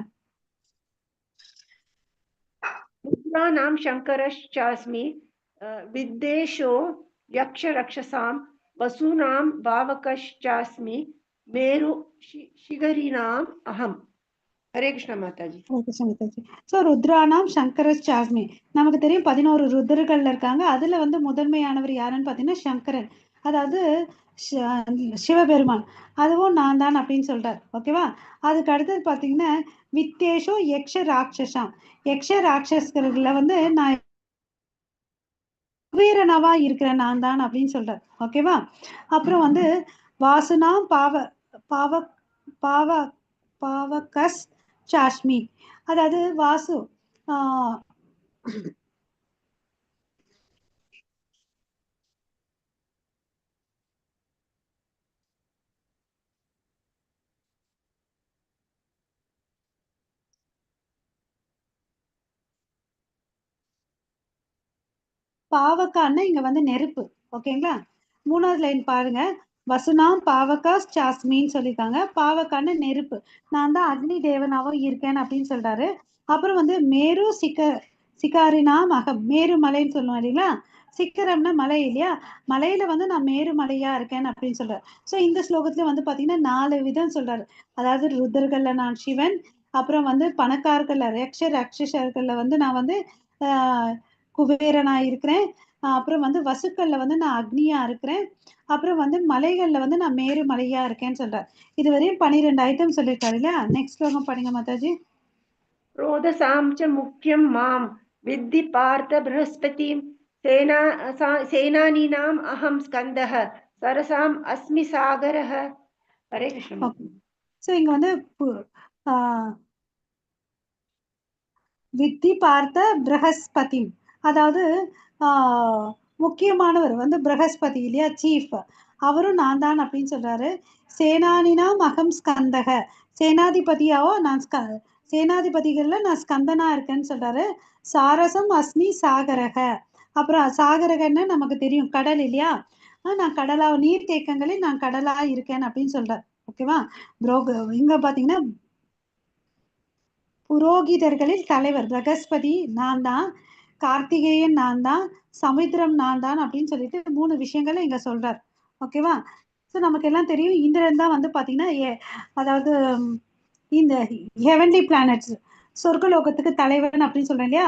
புத்ராணாம் சங்கரஸ்சாஸ்மி வித்தேஷோ யக்ஷ ரக்ஷசாம் வசூனாம் பாவகஸ்சாஸ்மி மேரு சிகரினாம் அகம். ஹரே கிருஷ்ண மாதாஜி. ஸோ ருத்ரானாம் சங்கரஸ்சாஸ்மி, நமக்கு தெரியும் 11 ருத்ரர்கள்ல இருக்காங்க. அதுல வந்து முதன்மையானவர் யாருன்னு பாத்தீங்கன்னா சங்கரன், அதாவது சிவபெருமான். அதுவும் நான் தான் அப்படின்னு சொல்றார். ஓகேவா? அதுக்கு அடுத்தது பாத்தீங்கன்னா வித்தேஷோ யக்ஷ ராட்சசாம், யக்ஷ ராட்சஸ்கர்கள்ல வந்து நான் வீரனவா இருக்கிறேன் நான் தான் அப்படின்னு சொல்றார். ஓகேவா? அப்புறம் வந்து வாசுனா பாவகஸ் சாஷ்மி, அதாவது வாசு பாவக்கான்னா இங்க வந்து நெருப்பு. ஓகேங்களா? 3வது லைன் பாருங்க. வசுனாம் பாவகா சாஸ்மின்னு சொல்லியிருக்காங்க. பாவக்கான்னு நெருப்பு. நான் தான் அக்னி தேவனாவும் இருக்கேன் அப்படின்னு சொல்றாரு. அப்புறம் வந்து மேரு சிகாரினாம் அகம், மேரு மலைன்னு சொல்லுவோம் இல்லைங்களா? சிக்கரம்னா மலை இல்லையா? மலையில வந்து நான் மேரு மலையா இருக்கேன் அப்படின்னு சொல்றாரு. ஸோ இந்த ஸ்லோகத்துல வந்து பாத்தீங்கன்னா 4 விதம் சொல்றாரு. அதாவது ருத்ரகல்ல நான் சிவன், அப்புறம் வந்து பணக்காரர்கள்ல ராட்சசர்கள்ல வந்து நான் வந்து குபேரனா இருக்கிறேன், அப்புறம் வந்து வசுக்கள்ல வந்து நான் அக்னியா இருக்கிறேன், அப்புறம் வந்து மலைகள்ல வந்து நான் மேரு மலையா இருக்கேன்னு சொல்றாரு. இதுவரையும் 12 ஐட்டம் சொல்லியிருக்காரு இல்லையா? நெக்ஸ்ட் ஸ்லோகம் படிங்க மாதாஜி. रोदसां च मुख्यं मां विद्धि पार्थ बृहस्पतिं सेनानीनाम् अहं स्कन्दः सरसाम् अस्मि सागरः. हरे कृष्ण. ஸோ இங்க வந்து வித்தி பார்த்த பிரகஸ்பதி, அதாவது முக்கியமானவர் வந்து பிரகஸ்பதி இல்லையா, சீஃப், அவரும் நான் தான் அப்படின்னு சொல்றாரு. சேனானினாம் அகம் ஸ்கந்தக, சேனாதிபதியாவோ நான் சேனாதிபதிகள்ல நான் ஸ்கந்தனா இருக்கேன்னு சொல்றாரு. சாரசம் அஸ்மி சாகரக, அப்புறம் சாகரகன்னு நமக்கு தெரியும் கடல் இல்லையா, நான் கடலா நீர் தேக்கங்களில் நான் கடலா இருக்கேன் அப்படின்னு சொல்றாரு. ஓகேவா? இங்க பாத்தீங்கன்னா புரோகிதர்களில் தலைவர் பிரகஸ்பதி நான் தான், கார்த்திகேயன் நான் தான், சமுத்திரம் நான் தான் அப்படின்னு சொல்லிட்டு 3 விஷயங்களை இங்க சொல்றார். ஓகேவா? ஸோ நமக்கு எல்லாம் தெரியும் இந்திரன் தான் வந்து பாத்தீங்கன்னா அதாவது இந்த ஹெவன்லி பிளானட்ஸ் சொர்க்கலோகத்துக்கு தலைவன் அப்படின்னு சொல்றேன் இல்லையா,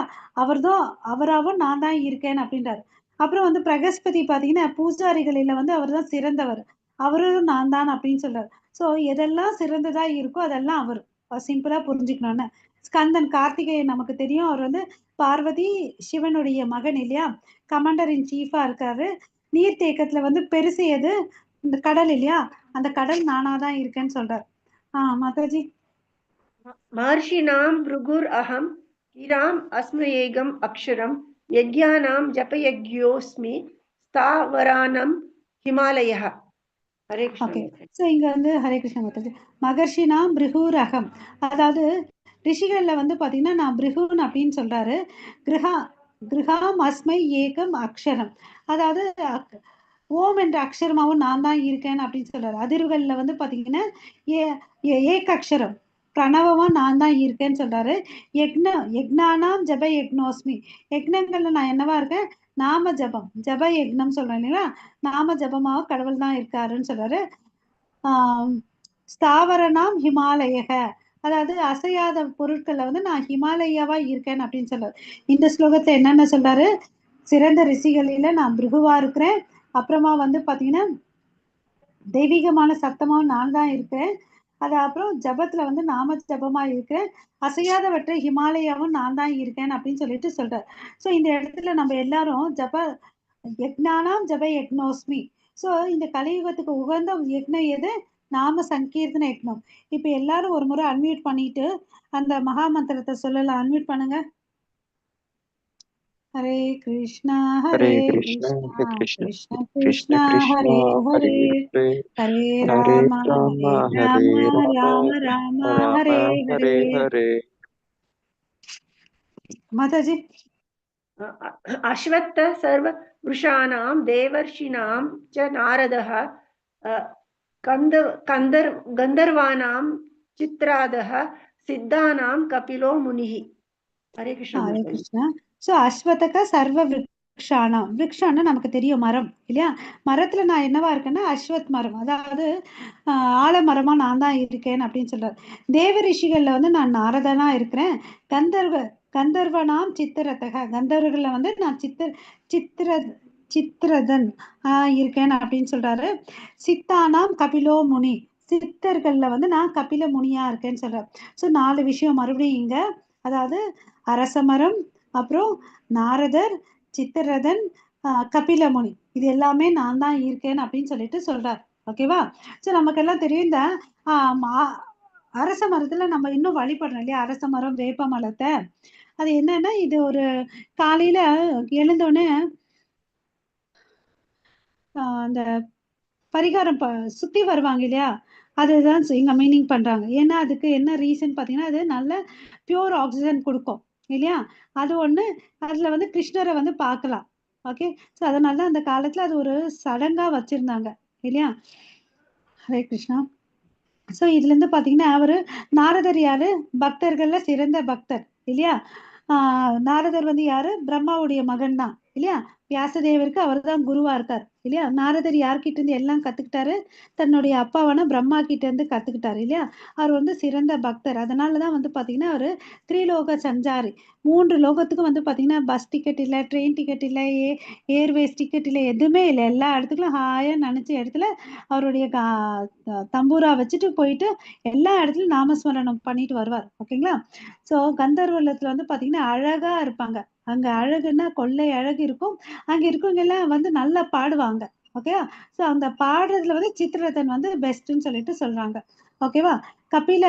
அவராவும் நான் தான் இருக்கேன் அப்படின்றாரு. அப்புறம் வந்து பிரகஸ்பதி பாத்தீங்கன்னா பூஜாரிகளில வந்து அவர் தான் சிறந்தவர், அவரும் நான் தான் அப்படின்னு சொல்றாரு. ஸோ எதெல்லாம் சிறந்ததா இருக்கோ அதெல்லாம் அவர், சிம்பிளா புரிஞ்சுக்கணும்னு. ஸ்கந்தன் கார்த்திகேயன் நமக்கு தெரியும், அவர் வந்து பார்வதி சிவனுடைய மகன் இல்லையா, கமாண்டர் இன் சீஃபா இருக்காரு. நீர் தேக்கத்துல வந்து பெருசு எது, இந்த கடல் இல்லையா, அந்த கடல் நானா தான் இருக்கேன்னு சொல்றாரு. மாதாஜி. महर्षिणां भृगुर् अहं गिराम् अस्म्येगम् अक्षरं यज्ञानां जपयज्ञोऽस्मि स्थावरानं हिमालयः. हरे कृष्ण. ஸோ இங்க வந்து ஹரே கிருஷ்ண மாதாஜி. மகர்ஷினா பிருகுரகம், அதாவது ரிஷிகள்ல வந்து பாத்தீங்கன்னா நான் பிருகுன் அப்படின்னு சொல்றாரு. கிருஹாம் அஸ்மை ஏகம் அக்ஷரம், அதாவது ஓம் என்ற அக்ஷரமாவும் நான் தான் இருக்கேன் அப்படின்னு சொல்றாரு. அதிர்வுகள்ல வந்து பாத்தீங்கன்னா ஏக அக்ஷரம் பிரணவமா நான் தான் இருக்கேன்னு சொல்றாரு. யக்னானாம் ஜப யக்னோஸ்மி, யக்னங்கள்ல நான் என்னவா இருக்கேன், நாம ஜபம் ஜப யக்னம் சொல்றேன் இல்லைங்களா, நாம ஜபமாக கடவுள் தான் இருக்காருன்னு சொல்றாரு. ஸ்தாவரனாம் ஹிமாலயக, அதாவது அசையாத பொருட்கள்ல வந்து நான் ஹிமாலயாவா இருக்கேன் அப்படின்னு சொல்றாரு. இந்த ஸ்லோகத்துல என்னென்ன சொல்றாரு, சிறந்த ரிஷிகளில நான் பிருகுவா இருக்கிறேன், அப்புறமா வந்து பாத்தீங்கன்னா தெய்வீகமான சத்தமாவும் நான் தான் இருக்கேன், அது அப்புறம் ஜபத்துல வந்து நாம ஜபமா இருக்கேன், அசையாதவற்றை ஹிமாலயாவும் நான் தான் இருக்கேன் அப்படின்னு சொல்லிட்டு சொல்றாரு. ஸோ இந்த இடத்துல நம்ம எல்லாரும் யக்னானாம் ஜப யக்னோஸ்மி. ஸோ இந்த கலியுகத்துக்கு உகந்த யக்னம் எது, நாம சங்கீர்த்தன யக்னம். இப்ப எல்லாரும் ஒரு முறை அன்மியூட் பண்ணிட்டு அந்த மகா மந்திரத்தை சொல்லலாம். அன்மியூட் பண்ணுங்க. ஹரே கிருஷ்ணா ஹரே கிருஷ்ணா கிருஷ்ண கிருஷ்ணா ஹரே ஹரே, ஹரே ராம ஹரே ராம ராம ராம ஹரே ஹரே. மாதாஜி. अश्वत्थ सर्ववृषाणां देवर्षीणां च नारदः गन्धर्वाणां चित्रादः सिद्धानां कपिलो मुनिः. हरे कृष्ण. ஹரே கிருஷ்ணா. ஸோ அஸ்வதக சர்வ விரக்ஷானா, விரக்ஷானா நமக்கு தெரியும் மரம் இல்லையா, மரத்துல நான் என்னவா இருக்கேன்னா அஸ்வத் மரம், அதாவது ஆலமரமா நான் தான் இருக்கேன் அப்படின்னு சொல்றாரு. தேவ ரிஷிகள்ல வந்து நான் நாரதனா இருக்கிறேன். கந்தர்வனாம் சித்திரத்தக, கந்தர்வர்கள்ல வந்து நான் சித்திரதன் இருக்கேன் அப்படின்னு சொல்றாரு. சித்தானாம் கபிலோ முனி, சித்தர்கள்ல வந்து நான் கபில முனியா இருக்கேன்னு சொல்றாரு. ஸோ 4 விஷயம் மறுபடியும் இங்க, அதாவது அரசமரம், அப்புறம் நாரதர், சித்திரதன், கபிலமுனி, இது எல்லாமே நான் தான் இருக்கேன் அப்படின்னு சொல்லிட்டு சொல்றார். ஓகேவா? ஸோ நமக்கெல்லாம் தெரியும் இந்த அரச மரத்துல நம்ம இன்னும் வழிபடுறோம் இல்லையா, அரச மரம் வேப்ப மரத்தை. அது என்னன்னா, இது ஒரு காலையில எழுந்தோடனே அந்த பரிகாரம் சுத்தி வருவாங்க இல்லையா, அதுதான் இங்க மீனிங் பண்றாங்க. ஏன்னா அதுக்கு என்ன ரீசன் பாத்தீங்கன்னா, அது நல்ல பியூர் ஆக்சிஜன் கொடுக்கும் இல்லையா, அது ஒண்ணு. அதுல வந்து கிருஷ்ணரை வந்து பார்க்கலாம். ஓகே. ஸோ அதனால தான் அந்த காலத்துல அது ஒரு சடங்கா வச்சிருந்தாங்க இல்லையா? ஹரே கிருஷ்ணா. ஸோ இதுல இருந்து பாத்தீங்கன்னா அவரு நாரதர் யாரு? பக்தர்கள்ல சிறந்த பக்தர் இல்லையா? நாரதர் வந்து யாரு? பிரம்மாவுடைய மகன் தான் இல்லையா? வியாசதேவருக்கு அவர் தான் குருவா இருக்கார் இல்லையா? நாரதர் யார்கிட்ட இருந்து எல்லாம் கத்துக்கிட்டாரு? தன்னுடைய அப்பாவான பிரம்மா கிட்ட இருந்து கத்துக்கிட்டாரு இல்லையா? அவர் வந்து சிறந்த பக்தர். அதனாலதான் வந்து பாத்தீங்கன்னா அவரு திரிலோக சஞ்சாரி. 3 லோகத்துக்கும் வந்து பாத்தீங்கன்னா பஸ் டிக்கெட் இல்ல, ட்ரெயின் டிக்கெட் இல்ல, ஏர்வேஸ் டிக்கெட் இல்ல, எதுவுமே இல்லை. எல்லா இடத்துக்கும் ஹாயா நினைச்ச இடத்துல அவருடைய தம்பூரா வச்சுட்டு போயிட்டு எல்லா இடத்துலயும் நாமஸ்மரணம் பண்ணிட்டு வருவார். ஓகேங்களா? ஸோ கந்தர்வலத்துல வந்து பாத்தீங்கன்னா அழகா இருப்பாங்க. அங்க அழகுன்னா கொள்ளை அழகு இருக்கும். அங்க இருக்கவங்க எல்லாம் வந்து நல்லா பாடுவாங்க. ஓகேவா? ஸோ அந்த பாடுறதுல வந்து சித்திரதன் வந்து பெஸ்ட்ன்னு சொல்லிட்டு சொல்றாங்க. ஓகேவா? கபில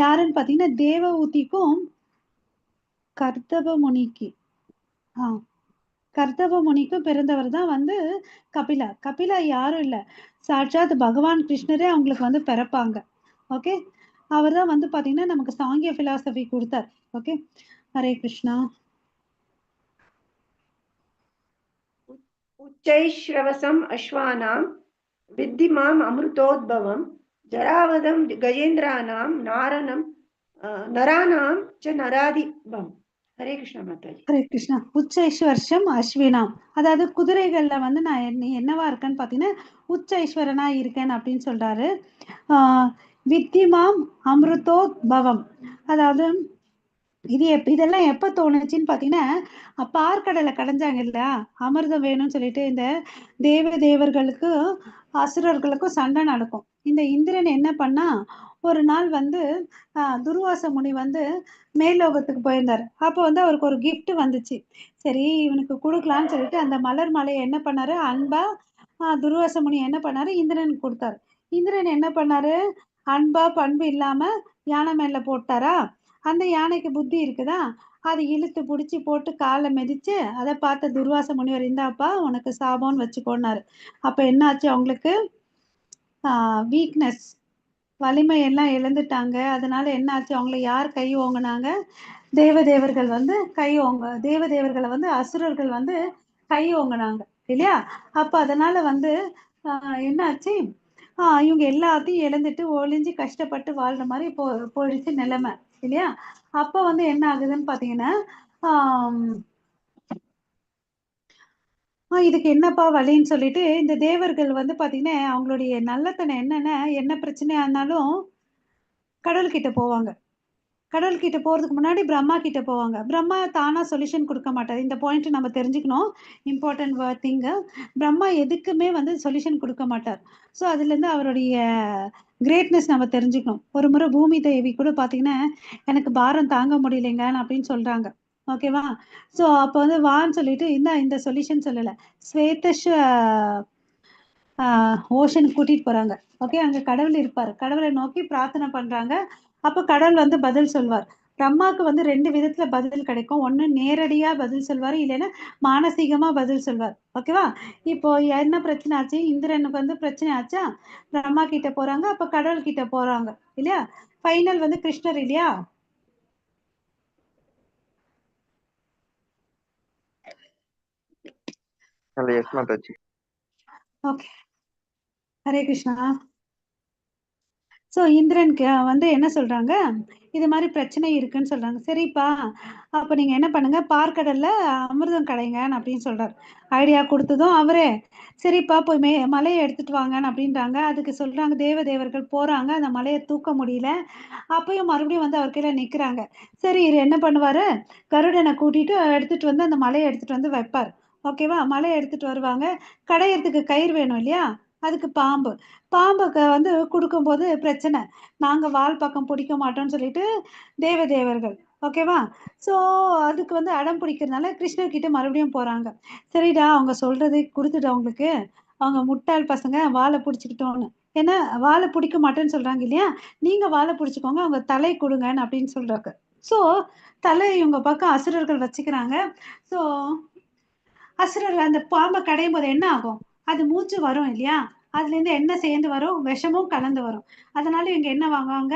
யாருன்னு பாத்தீங்கன்னா தேவஊதிக்கும் கர்தப முனிக்கு கர்தப முனிக்கும் பிறந்தவர் தான் வந்து கபிலா. கபிலா யாரும் இல்ல, சாட்சாத் பகவான் கிருஷ்ணரே அவங்களுக்கு வந்து பிறப்பாங்க. ஓகே. அவர் தான் வந்து பாத்தீங்கன்னா நமக்கு சாங்கிய பிலாசபி கொடுத்தார். ஓகே. ஹரே கிருஷ்ணா. उच्चैश्रवसम् अश्वानां विद्धिमाम् अमृतोद्भवं जरावदं गजेन्द्राणां नराणां च नराधिपम्. हरे कृष्ण माताजी. ஹரே கிருஷ்ணா. உச்சைஸ்வர்ஷம் அஸ்வினாம், அதாவது குதிரைகள்ல வந்து நான் என்னவா இருக்கேன்னு பாத்தீங்கன்னா உச்சைஸ்வரனா இருக்கேன் அப்படின்னு சொல்றாரு. வித்திமாம் அமிர்தோத்பவம், அதாவது இதெல்லாம் எப்ப தோணுச்சுன்னு பாத்தீங்கன்னா பார்க்கடலை கடைஞ்சாங்க இல்லையா? அமிர்தம் வேணும்னு சொல்லிட்டு இந்த தேவர்களுக்கும் அசுரர்களுக்கும் சண்டை நடக்கும். இந்த இந்திரன் என்ன பண்ணா, ஒரு நாள் வந்து துர்வாச முனி வந்து மேல்லோகத்துக்கு போயிருந்தாரு. அப்போ வந்து அவருக்கு ஒரு gift வந்துச்சு. சரி இவனுக்கு கொடுக்கலான்னு சொல்லிட்டு அந்த மலர் மாலையை என்ன பண்ணாரு, அன்பா துர்வாச முனி என்ன பண்ணாரு, இந்திரனுக்கு கொடுத்தாரு. இந்திரன் என்ன பண்ணாரு, அன்பா பண்பு இல்லாம யானை மேல போட்டாரா? அந்த யானைக்கு புத்தி இருக்குதா? அது இழுத்து பிடிச்சி போட்டு காலை மிதிச்சு அதை பார்த்த துர்வாச முனிவர், இந்தாப்பா உனக்கு சாபம்னு வச்சுக்கோன்னாரு. அப்ப என்னாச்சு அவங்களுக்கு? வீக்னஸ், வலிமை எல்லாம் இழந்துட்டாங்க. அதனால என்னாச்சு, அவங்கள யார் கை ஓங்கினாங்க? தேவர்கள் வந்து தேவர்களை வந்து அசுரர்கள் வந்து கை ஓங்கினாங்க இல்லையா? அப்ப அதனால வந்து என்னாச்சு, இவங்க எல்லாத்தையும் இழந்துட்டு ஒளிஞ்சு கஷ்டப்பட்டு வாழ்ற மாதிரி போயிடுச்சு நிலைமை இல்லையா? அப்ப வந்து என்ன ஆகுதுன்னு பாத்தீங்கன்னா இதுக்கு என்னப்பா வழின்னு சொல்லிட்டு இந்த தேவர்கள் வந்து பாத்தீங்கன்னா அவங்களுடைய நல்லத்தனம் என்னன்னா, என்ன பிரச்சனையா இருந்தாலும் கடவுள்கிட்ட போவாங்க. கடவுள்கிட்ட போறதுக்கு முன்னாடி பிரம்மா கிட்ட போவாங்க. பிரம்மா தானா சொல்யூஷன் கொடுக்க மாட்டார். இந்த பாயிண்ட் நம்ம தெரிஞ்சுக்கணும். Important thing. பிரம்மா எதுக்குமே வந்து சொல்யூஷன் கொடுக்க மாட்டார். ஸோ அதுல இருந்து அவருடைய கிரேட்னஸ் நம்ம தெரிஞ்சுக்கணும். ஒரு முறை பூமி தேவி கூட பாத்தீங்கன்னா எனக்கு பாரம் தாங்க முடியலைங்க அப்படின்னு சொல்றாங்க. ஓகேவா? ஸோ அப்போ வந்து வான்னு சொல்லிட்டு இந்த சொல்யூஷன் சொல்லல, ஸ்வேதஷ ஓஷனுக்கு கூட்டிட்டு போறாங்க. ஓகே. அங்க கடவுள் இருப்பாரு. கடவுளை நோக்கி பிரார்த்தனை பண்றாங்க. அப்ப கடவுள் வந்து பதில் சொல்வார். பிரம்மாக்கு வந்து 2 விதத்துல பதில் கிடைக்கும். ஒண்ணு நேரடியா பதில் சொல்வாரு, இல்லைன்னா மானசீகமா பதில் சொல்வார். ஓகேவா? இப்போ என்ன பிரச்சனை ஆச்சு, இந்திரனுக்கு வந்து பிரச்சனை ஆச்சா? பிரம்மா கிட்ட போறாங்க, அப்ப கடவுள் கிட்ட போறாங்க இல்லையா? ஃபைனல் வந்து கிருஷ்ணர் இல்லையா? Yes, Mataji. Okay. Hare Krishna. So இந்திரனுக்கு வந்து என்ன சொல்றாங்க, இது மாதிரி பிரச்சனை இருக்குன்னு சொல்றாங்க. சரிப்பா, அப்ப நீங்க என்ன பண்ணுங்க, பார்க்கடல்ல அமிர்தம் கடைங்கன்னு அப்படின்னு சொல்றாரு. ஐடியா கொடுத்ததும் அவரே சரிப்பா போய் மலையை எடுத்துட்டு வாங்கன்னு அப்படின்றாங்க. அதுக்கு சொல்றாங்க தேவர்கள் போறாங்க, அந்த மலையை தூக்க முடியல. அப்பயும் மறுபடியும் வந்து அவர் கீழே நிக்கிறாங்க. சரி இது என்ன பண்ணுவாரு, கருடனை கூட்டிட்டு எடுத்துட்டு வந்து அந்த மலையை எடுத்துட்டு வந்து வைப்பார். ஓகேவா? மலையை எடுத்துட்டு வருவாங்க. கடையறதுக்கு கயிறு வேணும் இல்லையா? அதுக்கு பாம்புக்கு வந்து கொடுக்கும்போது பிரச்சனை, நாங்க வால் பக்கம் பிடிக்க மாட்டோம்னு சொல்லிட்டு தேவர்கள். ஓகேவா? ஸோ அதுக்கு வந்து அடம் பிடிக்கிறதுனால கிருஷ்ணர் கிட்ட மறுபடியும் போறாங்க. சரிடா அவங்க சொல்றது கொடுத்துட்டு அவங்களுக்கு, அவங்க முட்டாள் பசங்க வாழை பிடிச்சிக்கிட்டோன்னு, ஏன்னா வாழை பிடிக்க மாட்டேன்னு சொல்றாங்க இல்லையா? நீங்க வாழை பிடிச்சிக்கோங்க, அவங்க தலை கொடுங்கன்னு அப்படின்னு சொல்றாங்க. ஸோ தலை இவங்க பக்கம் அசுரர்கள் வச்சுக்கிறாங்க. ஸோ அசுரர்கள் அந்த பாம்பை கடையும் போது என்ன ஆகும், அது மூச்சு வரும் இல்லையா? அதுல இருந்து என்ன சேர்ந்து வரும், விஷமும் கலந்து வரும். அதனால இவங்க என்ன வாங்குவாங்க,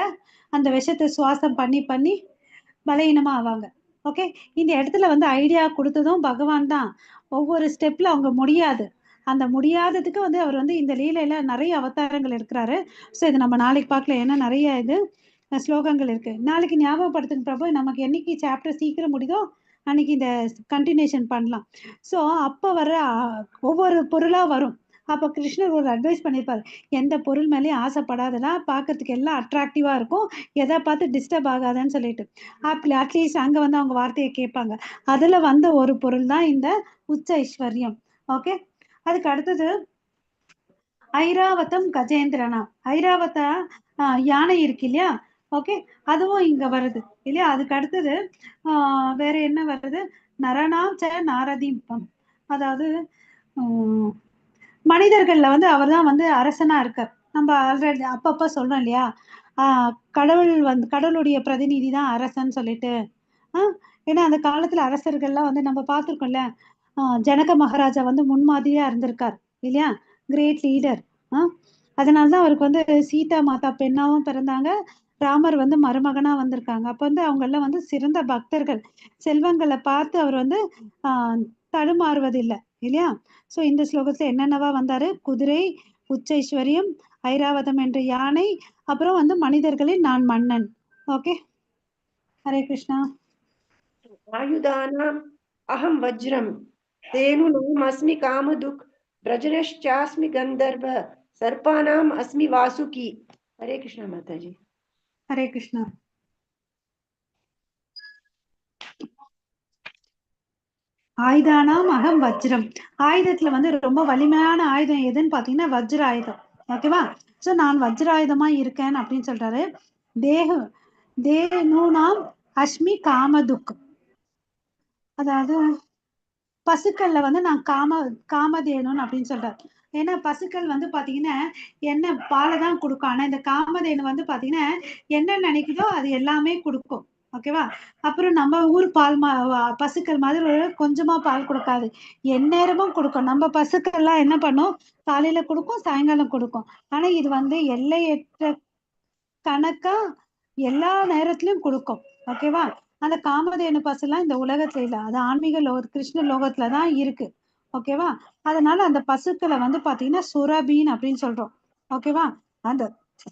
அந்த விஷத்தை சுவாசம் பண்ணி பலவீனமா ஆவாங்க. ஓகே. இந்த இடத்துல வந்து ஐடியா கொடுத்ததும் பகவான் தான். ஒவ்வொரு ஸ்டெப்ல அவங்க முடியாது. அந்த முடியாததுக்கு வந்து அவர் வந்து இந்த லீலையில நிறைய அவதாரங்கள் இருக்கிறாரு. ஸோ இது நம்ம நாளைக்கு பார்க்கலாம். ஏன்னா நிறைய இது ஸ்லோகங்கள் இருக்கு. நாளைக்கு ஞாபகப்படுத்துங்க பிரபு. நமக்கு என்னைக்கு சாப்டர் சீக்கிரம் முடியுதோ அன்னைக்கு இந்த கண்டினியூஷன் பண்ணலாம். ஸோ அப்போ வர ஒவ்வொரு பொருளா வரும். அப்போ கிருஷ்ணர் ஒரு அட்வைஸ் பண்ணியிருப்பாரு, எந்த பொருள் மேலேயும் ஆசைப்படாதனா, பார்க்கறதுக்கு எல்லாம் அட்ராக்டிவா இருக்கும், எதை பார்த்து டிஸ்டர்ப் ஆகாதுன்னு சொல்லிட்டு. அட்லீஸ்ட் அங்க வந்து அவங்க வார்த்தையை கேட்பாங்க. அதுல வந்த ஒரு பொருள் தான் இந்த உச்ச ஐஸ்வர்யம். ஓகே, அதுக்கு அடுத்தது ஐராவதம் கஜேந்திரனா. ஐராவத யானை இருக்கு இல்லையா? ஓகே, அதுவும் இங்க வருது இல்லையா? அதுக்கு அடுத்தது வேற என்ன வருது? நரனாம் ச நாரதீபம். அதாவது மனிதர்கள்ல வந்து அவர் தான் வந்து அரசனா இருக்கார். நம்ம ஆல்ரெடி அப்பப்ப சொல்றோம் இல்லையா? கடவுள் வந்து கடவுளுடைய பிரதிநிதி தான் அரசன் சொல்லிட்டு. ஏன்னா அந்த காலத்துல அரசர்கள்லாம் வந்து நம்ம பார்த்துருக்கோம்ல, ஜனக மகாராஜா வந்து முன்மாதிரியா இருந்திருக்கார் இல்லையா? Great leader. அதனாலதான் அவருக்கு வந்து சீதா மாதா பெண்ணாவும் பிறந்தாங்க, ராமர் வந்து மருமகனா வந்திருக்காங்க. அப்ப வந்து அவங்க எல்லாம் வந்து சிறந்த பக்தர்கள். செல்வங்களை பார்த்து அவர் வந்து தடுமாறுவதில்லை இல்லையா? சோ இந்த ஸ்லோகத்துல என்னென்னவா வந்தாரு? குதிரை, உச்சைஸ்வரியம், ஐராவதம் என்ற யானை, அப்புறம் வந்து மனிதர்களில் நான் மன்னன். ஓகே, ஹரே கிருஷ்ணா. आयुधानाम् अहं वज्रं धेनूनाम् अस्मि कामधुक् व्रजनश्चास्मि गन्धर्व सर्पाणाम् अस्मि वासुकी. हरे कृष्णा माताजी. ஹரே கிருஷ்ணா. ஆயுதானாம் அகம் வஜ்ரம். ஆயுதத்துல வந்து ரொம்ப வலிமையான ஆயுதம் எதுன்னு பாத்தீங்கன்னா வஜ்ர ஆயுதம். ஓகேவா? சோ நான் வஜ்ராயுதமா இருக்கேன் அப்படின்னு சொல்றாரு. தேனூனாம் அஸ்மி காமதுக். அதாவது பசுக்கள்ல வந்து நான் காமதேனுன்னு அப்படின்னு சொல்றாரு. ஏன்னா பசுக்கள் வந்து பாத்தீங்கன்னா என்ன பாலை தான் கொடுக்கும். ஆனா இந்த காமதேனு வந்து பாத்தீங்கன்னா என்ன நினைக்குதோ அது எல்லாமே கொடுக்கும். ஓகேவா? அப்புறம் நம்ம ஊர் பசுக்கள் மாதிரி ஒரு கொஞ்சமா பால் கொடுக்காது, எந்நேரமும் கொடுக்கும். நம்ம பசுக்கள்லாம் என்ன பண்ணும்? காலையில கொடுக்கும், சாயங்காலம் கொடுக்கும். ஆனா இது வந்து எல்லையற்ற கணக்கா எல்லா நேரத்திலயும் கொடுக்கும். ஓகேவா? அந்த காமதேனு பசுலாம் இந்த உலகத்துல இல்ல, அது ஆன்மீக கிருஷ்ண லோகத்துலதான் இருக்கு. ஓகேவா? அதனால அந்த பசுக்களை வந்து பாத்தீங்கன்னா சுரபின்னு அப்படின்னு சொல்றோம். ஓகேவா? அந்த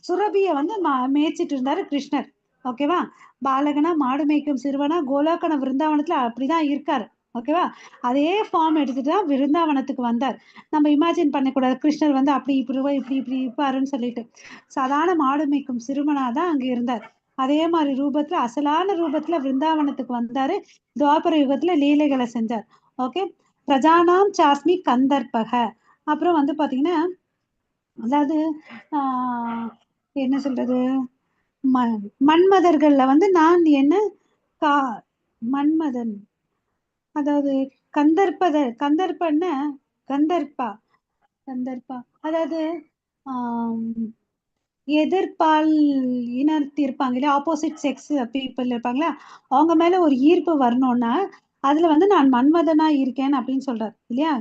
சுரபிய வந்து மேய்ச்சிட்டு இருந்தாரு கிருஷ்ணர். ஓகேவா? பாலகனா மாடு மேய்க்கும் சிறுவனா கோலாக்கன விருந்தாவனத்துல அப்படிதான் இருக்காரு. ஓகேவா? அதே ஃபார்ம் எடுத்துட்டு தான் விருந்தாவனத்துக்கு வந்தார். நம்ம இமேஜின் பண்ணக்கூடாது கிருஷ்ணர் வந்து அப்படி இப்படி இருப்பாருன்னு சொல்லிட்டு. சாதாரண மாடு மேய்க்கும் சிறுவனாதான் அங்க இருந்தார். அதே மாதிரி ரூபத்துல அசலான ரூபத்துல விருந்தாவனத்துக்கு வந்தாரு. துவாபர யுகத்துல லீலைகளை செஞ்சார். ஓகே, பிரஜானாம் சாஸ்மி கந்தர்பக. அப்புறம் வந்து பாத்தீங்கன்னா அதாவது என்ன சொல்றது, மன்மதர்கள்ல வந்து நான் என்ன மன்மதன், அதாவது கந்தர்ப்பன்னு கந்தர்ப்பா அதாவது எதிர்பால் இனர்த்தி இருப்பாங்க இல்லையா, ஆப்போசிட் செக்ஸ் பீப்புள் இருப்பாங்களா, அவங்க மேல ஒரு ஈர்ப்பு வரணும்னா அதுல வந்து நான் மன்மதனா இருக்கேன் அப்படின்னு சொல்றாரு இல்லையா?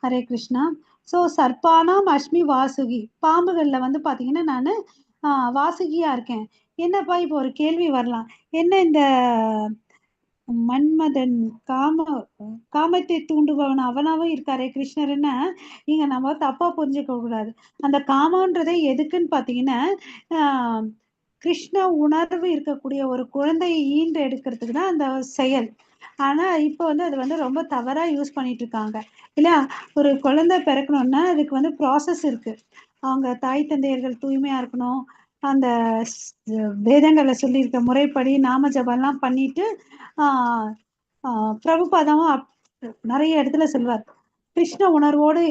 ஹரே கிருஷ்ணா. சோ சர்ப்பானாம் அஸ்மி வாசுகி. பாம்புகள்ல வந்து பாத்தீங்கன்னா நானு வாசுகியா இருக்கேன். என்னப்பா இப்போ ஒரு கேள்வி வரலாம், என்ன இந்த மன்மதன் காமத்தை தூண்டுபவன் அவனாவும் இருக்காரே கிருஷ்ணர்னா, இங்க நம்ம தப்பா புரிஞ்சுக்க கூடாது. அந்த காமன்றதை எதுக்குன்னு பாத்தீங்கன்னா கிருஷ்ண உணர்வு இருக்கக்கூடிய ஒரு குழந்தையை ஈண்டு எடுக்கிறதுக்கு தான் அந்த செயல். ஆனா இப்ப வந்து அது வந்து ரொம்ப தவறா யூஸ் பண்ணிட்டு இருக்காங்க இல்லையா? ஒரு குழந்தை பிறக்கணும்னா அதுக்கு வந்து ப்ராசஸ் இருக்கு. அவங்க தாய் தந்தையர்கள் தூய்மையா இருக்கணும், அந்த வேதங்களை சொல்லியிருக்க முறைப்படி நாம ஜபம்லாம் பண்ணிட்டு பிரபுபாதாவும் நிறைய இடத்துல சொல்வார், கிருஷ்ண உணர்வோடு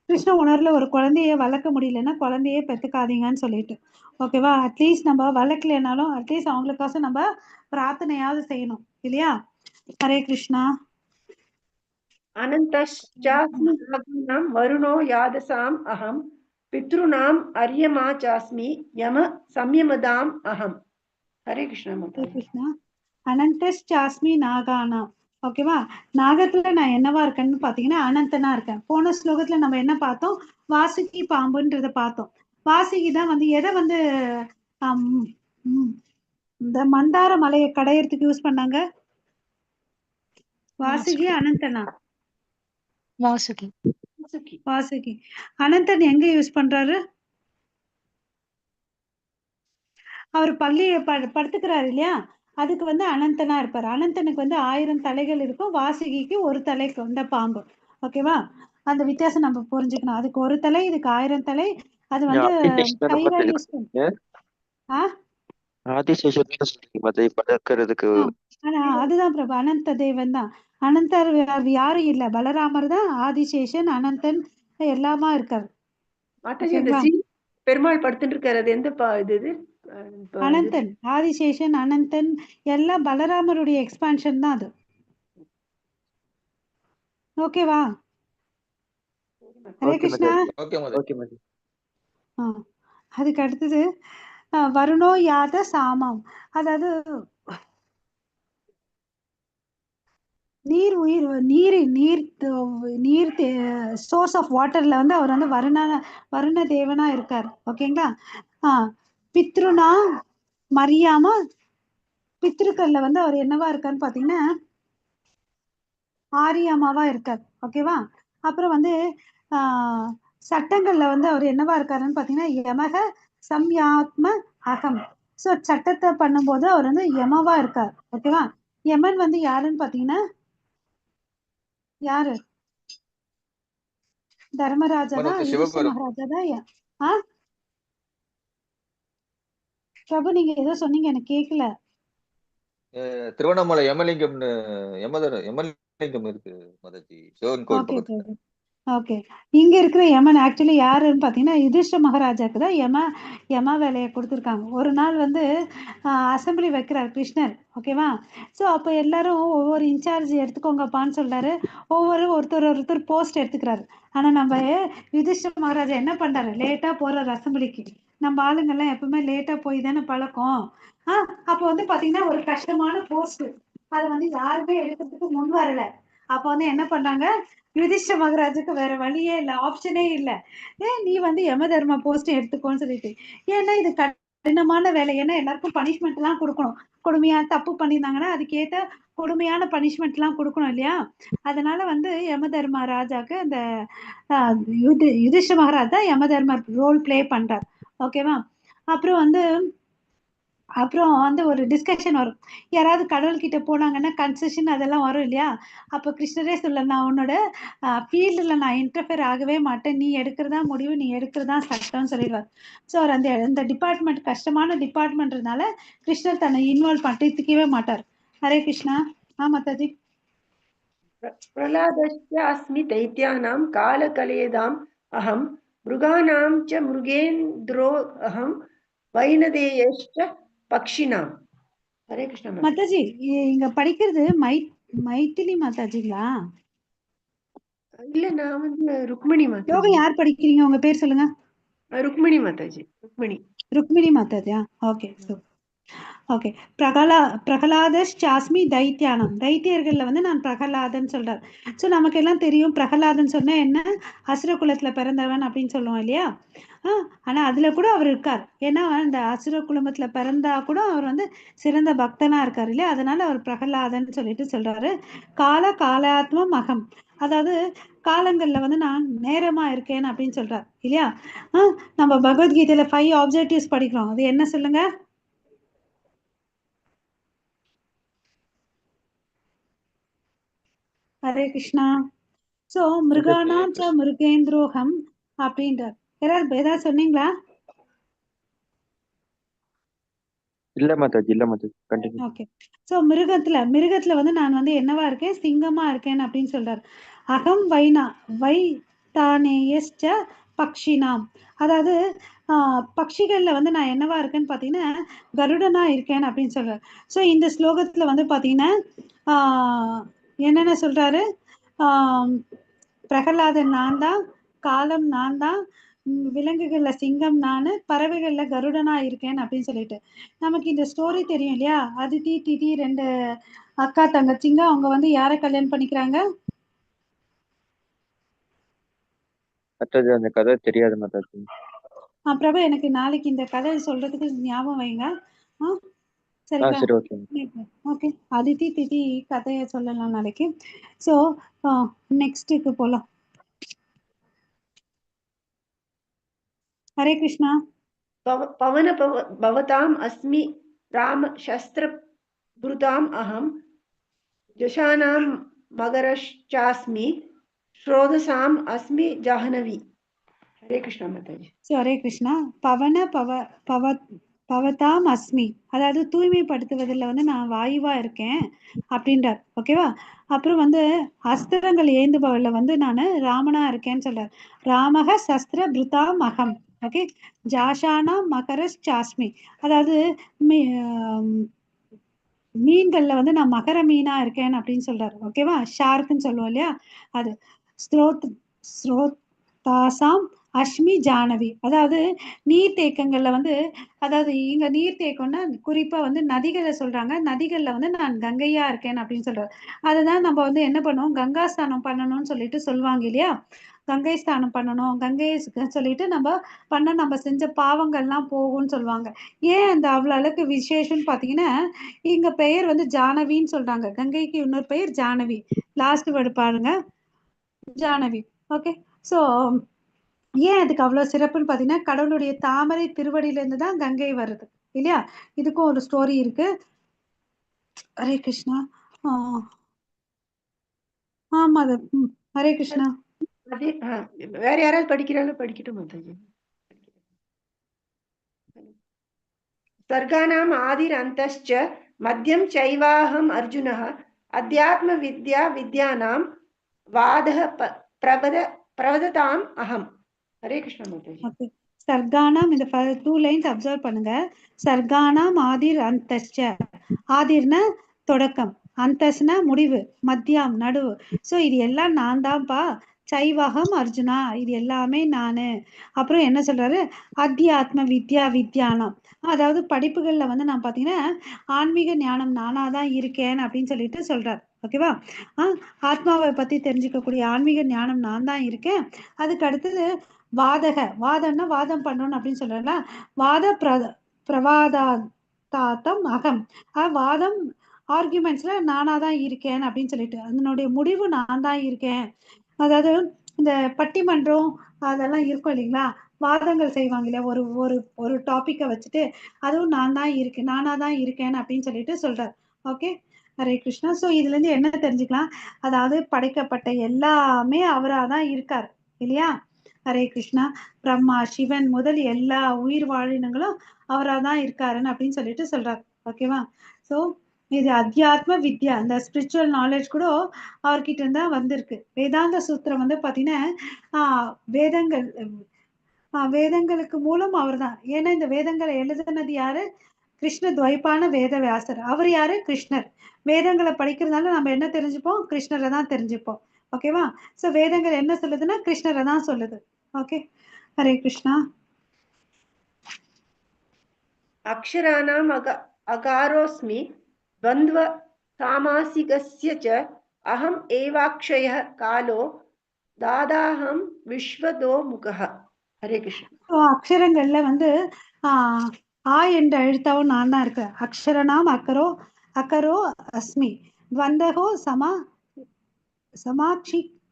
கிருஷ்ண உணர்வுல ஒரு குழந்தைய வளர்க்க முடியலன்னா குழந்தையே பெத்துக்காதீங்கன்னு சொல்லிட்டு. ஓகேவா? அட்லீஸ்ட் நம்ம வளர்க்கலனாலும் அட்லீஸ்ட் அவங்களுக்காக நம்ம பிரார்த்தனையாவது செய்யணும் இல்லையா? ஹரே கிருஷ்ணா. अनन्तश्चास्मि नागानां वरुणो यादसाम् अहं पितॄणाम् अर्यमा चास्मि यम संयमदाम् अहम्. हरे कृष्णा ஹரே माताजी. கிருஷ்ணா. அனந்தஸ்சாஸ்மி நாகானா. ஓகேவா? நாகத்துல நான் என்னவா இருக்கேன்னு பாத்தீங்கன்னா அனந்தனா இருக்கேன். போன ஸ்லோகத்துல நம்ம என்ன பார்த்தோம்? வாசுகி பாம்புன்றத பார்த்தோம். வாசுகி தான் வந்து எதை வந்து இந்த மந்தார மலையை கடையறதுக்கு யூஸ் பண்ணாங்க? வாசுகி அனந்தனா வாசுகி. வாசுகி. அனந்தன் எங்க யூஸ் பண்றாரு? அவர் படுத்துக்கிறாரு இல்லையா, அதுக்கு வந்து அனந்தனா இருப்பாரு. அனந்தனுக்கு வந்து 1000 தலைகள் இருக்கும், வாசுகிக்கு ஒரு தலை கொண்ட பாம்பு. ஓகேவா? அந்த வித்தியாசம் நம்ம புரிஞ்சுக்கணும். அதுக்கு ஒரு தலை, இதுக்கு 1000 தலை. அது வந்து கயிறா யூஸ் பண்ண. பறக்கிறதுக்கு அதுதான் பிரபு, அனந்த தேவன் தான். அனந்தர் யாரும் இல்ல, பலராமர் தான் ஆதிசேஷன், அனந்தன் எல்லாமா இருக்காரு. பெருமாள் படுத்துட்டு இருக்காரு, அது எந்த இது? அனந்தன், ஆதிசேஷன், அனந்தன் எல்லாம் பலராமருடைய எக்ஸ்பான்ஷன் தான் அது. ஓகேவா? ஹரே கிருஷ்ணா. அதுக்கு அடுத்தது வருணோ யாத சாமம், அதாவது நீர் உயிர் நீர் நீர் நீர் சோர்ஸ் ஆஃப் வாட்டர்ல வந்து அவர் வந்து வருண தேவனா இருக்கார். ஓகேங்களா? பித்ருனா மரியாம பித்ருக்கள்ல வந்து அவர் என்னவா இருக்காருன்னு பாத்தீங்கன்னா ஆரியாமாவா இருக்கார். ஓகேவா? அப்புறம் வந்து சட்டங்கள்ல வந்து அவர் என்னவா இருக்காருன்னு பாத்தீங்கன்னா யமக சம்யாத்ம அகம். ஸோ சட்டத்தை பண்ணும்போது அவர் வந்து யமவா இருக்கார். ஓகேவா? யமன் வந்து யாருன்னு பாத்தீங்கன்னா யாரு? தர்மராஜா தான், யுதிஷ்ட மகாராஜா தான். பிரபு நீங்க ஏதோ சொன்னீங்க, எனக்கு கேட்கல. திருவண்ணாமலை யமலிங்கம்னு யமலிங்கம் இருக்கு மாதாஜி, சிவன் கோயில் பக்கத்துல. ஓகே, இங்க இருக்கிற யமன் ஆக்சுவலி யாருன்னு பாத்தீங்கன்னா யுதிஷ்ட மகாராஜாக்கு தான் யம வேலையை கொடுத்துருக்காங்க. ஒரு நாள் வந்து அசம்பிளி வைக்கிறார் கிருஷ்ணர். ஓகேவா? ஸோ அப்போ எல்லாரும் ஒவ்வொரு இன்சார்ஜ் எடுத்துக்கோங்கப்பான்னு சொல்றாரு. ஒருத்தர் போஸ்ட் எடுத்துக்கிறாரு. ஆனா நம்ம யுதிஷ்ட மகாராஜா என்ன பண்றாரு, லேட்டா போறாரு அசம்பிளிக்கு. நம்ம ஆளுங்கெல்லாம் எப்பவுமே லேட்டா போய் தானே பழக்கம். அப்போ வந்து பாத்தீங்கன்னா ஒரு கஷ்டமான போஸ்ட், அதை வந்து யாருமே எடுக்கிறதுக்கு முன் வரல. அப்போ வந்து என்ன பண்றாங்க, யுதிஷ்ட மகாராஜுக்கு வேற வழியே இல்ல, ஆப்ஷனே இல்ல, நீ வந்து யம தர்ம போஸ்ட் எடுத்துக்கோன்னு சொல்லிட்டு. ஏன்னா இது கடினமான வேலை, ஏன்னா எல்லாருக்கும் பனிஷ்மெண்ட் எல்லாம் கொடுக்கணும். கொடுமையா தப்பு பண்ணியிருந்தாங்கன்னா அதுக்கேற்ற கொடுமையான பனிஷ்மெண்ட் எல்லாம் கொடுக்கணும் இல்லையா? அதனால வந்து யம தர்ம ராஜாக்கு அந்த யுதிஷ்ட மகாராஜ் தான் யம தர்ம ரோல் பிளே பண்றார். ஓகேவா? அப்புறம் வந்து ஒரு டிஸ்கஷன் வரும். யாராவது கடவுள்கிட்ட போனாங்கன்னா கன்செஷன் அதெல்லாம் வரும் இல்லையா? அப்போ கிருஷ்ணரே சொல்ல, நான் உன்னோட ஃபீல்டில் நான் இன்டர்ஃபியர் ஆகவே மாட்டேன், நீ எடுக்கிறதா முடிவு, நீ எடுக்கிறதா சட்டம்னு சொல்லிடுவார். ஸோ அவர் அந்த டிபார்ட்மெண்ட் கஷ்டமான டிபார்ட்மெண்ட்னால கிருஷ்ணர் தன்னை இன்வால்வ் பண்ணிக்கவே மாட்டார். ஹரே கிருஷ்ணா. மாதாஜி. பிரலாதஸ்ய அஸ்மி தைத்யானாம் காலகலேதாம் அகம் மிருகானாம் ச மிருகேந்திரோ அகம் வைனதேயஸ்ச பக்ஷினாம். ஹரே கிருஷ்ணா. மாதாஜி இங்க படிக்கிறது மைத்திலி மாதாஜிங்களா? இல்ல, நான் வந்து ருக்மிணி மாதாஜி. யோகம் யார் படிக்கிறீங்க, உங்க பேர் சொல்லுங்க. ருக்மிணி மாதாஜி. ருக்மிணி மாதாஜியா? ஓகே. ஓகே. பிரகலாதஸ்சாஸ்மி தைத்தியானம், தைத்தியர்கள்ல வந்து நான் பிரகலாதன் சொல்றார். ஸோ நமக்கு எல்லாம் தெரியும் பிரகலாதன் சொன்னா என்ன, அசுர குலத்துல பிறந்தவன் அப்படின்னு சொல்லுவோம் இல்லையா? ஆனா அதுல கூட அவர் இருக்கார். ஏன்னா அந்த அசுர குடும்பத்துல பிறந்தா கூட அவர் வந்து சிறந்த பக்தனா இருக்காரு இல்லையா? அதனால அவர் பிரகலாதன் சொல்லிட்டு சொல்றாரு. காலாத்ம மகம், அதாவது காலங்கள்ல வந்து நான் நேரமா இருக்கேன் அப்படின்னு சொல்றார் இல்லையா? நம்ம பகவத்கீதையில 5 ஆப்ஜெக்டிவ்ஸ் படிக்கிறோம். அது என்ன சொல்லுங்க? ஹரே கிருஷ்ணா. சோ மிருகானாம் ச மிருகேந்திரோகம் அப்படின்றார். ஏதாவது சொன்னீங்களா? இல்ல மாதாஜி, கண்டினியூ. ஓகே. சோ மிருகத்துல வந்து நான் வந்து என்னவா இருக்கேன், சிங்கமா இருக்கேன் அப்படின்னு சொல்றார். அகம் வை தானேயஸ்ச பக்ஷினாம், அதாவது பட்சிகள்ல வந்து நான் என்னவா இருக்கேன்னு பாத்தீங்கன்னா கருடனா இருக்கேன் அப்படின்னு சொல்றாரு. சோ இந்த ஸ்லோகத்துல வந்து பாத்தீங்கன்னா என்னென்ன சொல்றாரு, பிரகலாதன் நான் தான், காலம் நான் தான், விலங்குகள்ல சிங்கம் நானு, பறவைகள்ல கருடனா இருக்கேன் அப்படின்னு சொல்லிட்டு. நமக்கு இந்த ஸ்டோரி தெரியும் இல்லையா? அதித்தி திதி 2 அக்கா தங்கச்சிங்க, அவங்க வந்து யாரை கல்யாணம் பண்ணிக்கிறாங்க? அந்த கதை தெரியாது மாதாஜி. பிரபு எனக்கு நாளைக்கு இந்த கதை சொல்றதுக்கு ஞாபகம் வைங்க. சரிங்களா? சரி ஓகே. ஓகே, அதித்தி திதி கதையை சொல்லலாம் நாளைக்கு. ஸோ நெக்ஸ்ட்டுக்கு போகலாம். ஹரே கிருஷ்ணா. पवन भवताम् अस्मि राम शस्त्रभृताम् अहं जशानां मगरश्चास्मि श्रोधसाम् अस्मि जाह्नवी. हरे कृष्णा माताजी. ஸோ ஹரே கிருஷ்ணா. பவதாம் அஸ்மி, அதாவது தூய்மைப்படுத்துவதில் வந்து நான் வாயுவா இருக்கேன் அப்படின்றார். ஓகேவா? அப்புறம் வந்து அஸ்திரங்கள் ஏந்துபவர்ல வந்து நான் ராமனா இருக்கேன்னு சொல்றார். ராமக சஸ்திர பிருதாம் அகம். ஓகே, ஜாஷானா மகரஸ் சாஸ்மி, அதாவது மீன்கள்ல வந்து நான் மகர மீனா இருக்கேன் அப்படின்னு சொல்றாரு. ஓகேவா? ஷார்க்குன்னு சொல்லுவோம் இல்லையா, அது. ஸ்ரோதாசாம் அஷ்மி ஜானவி, அதாவது நீர்த்தேக்கங்கள்ல வந்து, அதாவது இங்க நீர்த்தேக்கம்னா குறிப்பா வந்து நதிகளை சொல்றாங்க. நதிகள்ல வந்து நான் கங்கையா இருக்கேன் அப்படின்னு சொல்றாரு. அதுதான் நம்ம வந்து என்ன பண்ணுவோம், கங்கா ஸ்நானம் பண்ணணும்னு சொல்லிட்டு சொல்லுவாங்க இல்லையா, கங்கை ஸ்நானம் பண்ணணும், கங்கை சொல்லிட்டு நம்ம செஞ்ச பாவங்கள்லாம் போகும்னு சொல்லுவாங்க. ஏன் அந்த அவ்வளவு அளவுக்கு விசேஷம்னு பாத்தீங்கன்னா, இங்க பெயர் வந்து ஜானவின்னு சொல்றாங்க. கங்கைக்கு இன்னொரு பெயர் ஜானவி. லாஸ்ட் வேர்டு பாருங்க, ஜானவி. ஓகே, ஸோ ஏன் அதுக்கு அவ்வளவு சிறப்புன்னு பாத்தீங்கன்னா, கடவுளுடைய தாமரை திருவடியில இருந்து தான் கங்கை வருது இல்லையா. இதுக்கும் ஒரு ஸ்டோரி இருக்கு. ஹரே கிருஷ்ணா. ஆமா, அது ஹரே கிருஷ்ணா. அதே வேற யாராவது படிக்கிறாலும் படிக்கட்டும் மாதாஜி. सर्गाणाम् आदिरन्तश्च मध्यं चैवाहम् अर्जुनः अध्यात्म विद्या विद्यानां वादः प्रवदताम् अहम्. हरे कृष्ण माताजी. ஓகே, சர்கானாம் இந்த 2 லைன்ஸ் அப்சர்வ் பண்ணுங்க. சர்கானாம் ஆதிர் அந்தஸ்ச, ஆதிர்னா தொடக்கம், அந்தஸ்னா முடிவு, மத்தியம் நடுவு. ஸோ இது எல்லாம் நான் தான்ப்பா. சைவகம் அர்ஜுனா, இது எல்லாமே நானு. அப்புறம் என்ன சொல்றாரு, அத்தியாத்ம வித்யா வித்யானம், அதாவது படிப்புகள்ல வந்து நான் பாத்தீங்கன்னா ஆன்மீக ஞானம் நானாதான் இருக்கேன் அப்படின்னு சொல்லிட்டு சொல்றாரு. ஓகேவா? ஆத்மாவை பத்தி தெரிஞ்சுக்கக்கூடிய ஆன்மீக ஞானம் நான் தான் இருக்கேன். அதுக்கு அடுத்தது வாதம்னா வாதம் பண்ணணும் அப்படின்னு சொல்றேன்ல, வாத பிரவாதாத்தம் அகம், வாதம் ஆர்குமெண்ட்ஸ்ல நானா தான் இருக்கேன் அப்படின்னு சொல்லிட்டு அதனுடைய முடிவு நான் தான் இருக்கேன். அதாவது இந்த பட்டிமன்றம் அதெல்லாம் இருக்கும் இல்லைங்களா, வாதங்கள் செய்வாங்க இல்லையா, ஒரு ஒரு ஒரு டாபிக்கை வச்சுட்டு, அதுவும் நானா தான் இருக்கேன் அப்படின்னு சொல்லிட்டு சொல்றார். ஓகே, ஹரே கிருஷ்ணா. ஸோ இதுல இருந்து என்ன தெரிஞ்சுக்கலாம், அதாவது படைக்கப்பட்ட எல்லாமே அவராதான் இருக்கார் இல்லையா. ஹரே கிருஷ்ணா. பிரம்மா சிவன் முதல் எல்லா உயிர் வாழினங்களும் அவராதான் இருக்காருன்னு அப்படின்னு சொல்லிட்டு சொல்றாரு. ஓகேவா? ஸோ இது அத்தியாத்ம வித்யா, அந்த ஸ்பிரிச்சுவல் நாலேஜ் கூட அவர்கிட்ட இருந்தா வந்திருக்கு. வேதாந்த சூத்திரம் வந்து பாத்தீங்கன்னா வேதங்களுக்கு மூலம் அவர் தான். ஏன்னா இந்த வேதங்களை எழுதுனது யாரு, கிருஷ்ண துவைப்பான வேத வியாசர். அவர் யாரு, கிருஷ்ணர். வேதங்களை படிக்கிறதுனால நம்ம என்ன தெரிஞ்சுப்போம், கிருஷ்ணரை தான் தெரிஞ்சுப்போம். ஓகேவா? சோ வேதங்கள் என்ன சொல்லுதுன்னா கிருஷ்ணரை தான் சொல்லுது. ஓகே, ஹரே கிருஷ்ணா. अक्षराणाम् अकारोऽस्मि द्वन्द्व सामासिकस्य च अहम् एवाक्षयः कालो दादाहं विश्वतो मुखः. हरे कृष्ण. அக்ஷரங்கள்ல வந்து ஆ என்ற எழுத்தாவும் நான் தான் இருக்கேன். அக்ஷரனாம் அக்கரோ அஸ்மி துவந்தகோ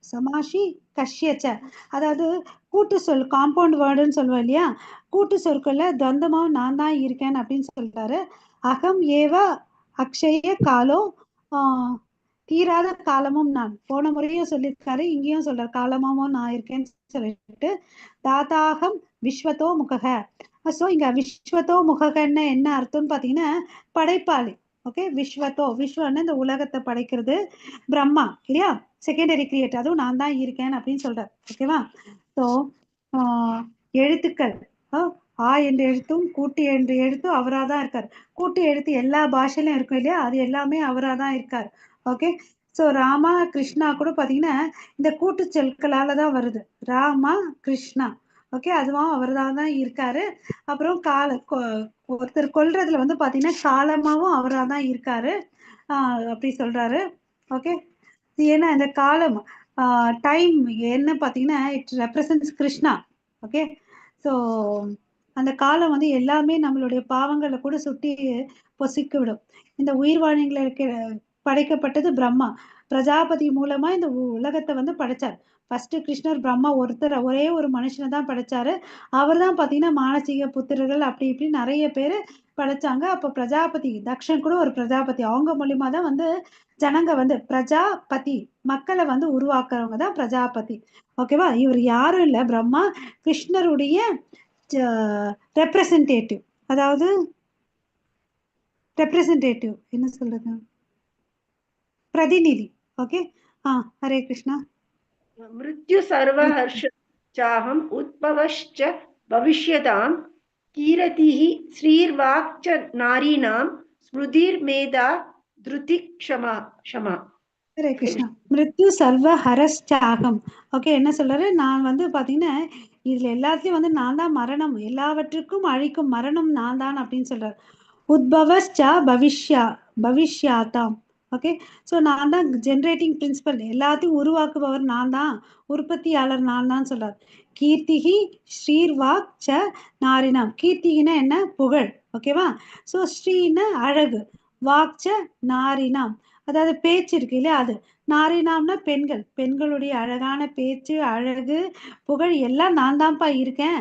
சமாஷி கஷ்யச்ச, அதாவது கூட்டு சொல், காம்பவுண்ட் வேர்டுன்னு சொல்லுவோம் இல்லையா, கூட்டு சொற்கள்ல துவந்தமாவும் நான் தான் இருக்கேன் அப்படின்னு சொல்றாரு. அகம் ஏவ அக்ஷய காலோ, தீராத காலமும் நான். போன முறையும் சொல்லியிருக்காரு, இங்கேயும் சொல்றாரு, காலமாவும் நான் இருக்கேன்னு சொல்லிட்டு. தாதாகம் விஸ்வத்தோ முகக. ஸோ இங்க விஸ்வத்தோ முககன்னு என்ன அர்த்தம்னு பாத்தீங்கன்னா படைப்பாளி. ஓகே, விஸ்வன்னு இந்த உலகத்தை படைக்கிறது பிரம்மா இல்லையா, செகண்டரி கிரியேட், அதுவும் நான் தான் இருக்கேன் அப்படின்னு சொல்றாரு. ஓகேவா? ஸோ எழுத்துக்கள், ஆ என்ற எழுத்தும் கூட்டு என்ற எழுத்தும் அவராதான் இருக்கார். கூட்டு எழுத்து எல்லா பாஷையிலும் இருக்கும் இல்லையா, அது எல்லாமே அவராதான் இருக்கார். ஓகே, ஸோ ராமா கிருஷ்ணா கூட பாத்தீங்கன்னா இந்த கூட்டு சொற்களால தான் வருது, ராமா கிருஷ்ணா. ஓகே, அதுவும் அவர்தான் தான் இருக்காரு. அப்புறம் ஒருத்தர் கொல்றதுல வந்து பாத்தீங்கன்னா காலமாவும் அவராதான் இருக்காரு அப்படி சொல்றாரு. ஓகே, ஏன்னா இந்த காலம் டைம் என்ன பாத்தீங்கன்னா it represents Krishna. Okay, so அந்த காலம் வந்து எல்லாமே நம்மளுடைய பாவங்களை கூட சுட்டி பொசிக்க விடும். இந்த உயிர்வாழிகளுக்கு படைக்கப்பட்டது பிரம்மா. பிரஜாபதி மூலமா இந்த உலகத்தை வந்து படைச்சார். ஃபர்ஸ்ட் கிருஷ்ணர் பிரம்மா ஒருத்தர் ஒரே ஒரு மனுஷனை தான் படைச்சாரு. அவர் தான் பாத்தீங்கன்னா மானசீக புத்திரர்கள் அப்படி இப்படி நிறைய பேர் படைச்சாங்க. அப்ப பிரஜாபதி தக்ஷன் கூட ஒரு பிரஜாபதி, அவங்க மூலியமா தான் வந்து ஜனங்க வந்து பிரஜாபதி மக்களை வந்து உருவாக்குறவங்க தான் பிரஜாபதி. ஓகேவா? இவர் யாரும் இல்ல, பிரம்மா கிருஷ்ணருடைய ரெப்ரசன்டேட்டிவ். அதாவது ரெப்ரசன்டேட்டிவ் என்ன சொல்றது, பிரதிநிதி. ஓகே. ஹரே கிருஷ்ணா. மிருத்யு சர்வஹர்ஷ சாஹம் உத்பவश्च भविष्यतां कीरतिः श्रीर्वाक् च नारीणां स्मृतिर्मेधा धृति क्षमा क्षमा. ஹரே கிருஷ்ணா. மிருத்யு சர்வ ஹரஸ்சாகம். ஓகே, என்ன சொல்றாரு, நான் வந்து பாத்தீங்கன்னா இதுல எல்லாத்துலயும் வந்து நான் தான் மரணம், எல்லாவற்றுக்கும் அழிக்கும் மரணம் நான் தான் அப்படின்னு சொல்றாரு. உத்பவஸ்சா பவிஷ்யாதாம். ஓகே, ஸோ நான் தான் ஜென்ரேட்டிங் பிரின்சிபல், எல்லாத்தையும் உருவாக்குபவர் நான் தான், உற்பத்தியாளர் நான் தான் சொல்றார். கீர்த்திகி ஸ்ரீர்வாக் ச நாரினாம். கீர்த்திகினா என்ன, புகழ். ஓகேவா? ஸோ ஸ்ரீன்னா அழகு, வாக் ச நாரினாம் அதாவது பேச்சு இருக்கு இல்லையா, அது. நாரினாம்னா பெண்கள், பெண்களுடைய அழகான பேச்சு, அழகு, புகழ் எல்லாம் நான் தான்ப்பா இருக்கேன்.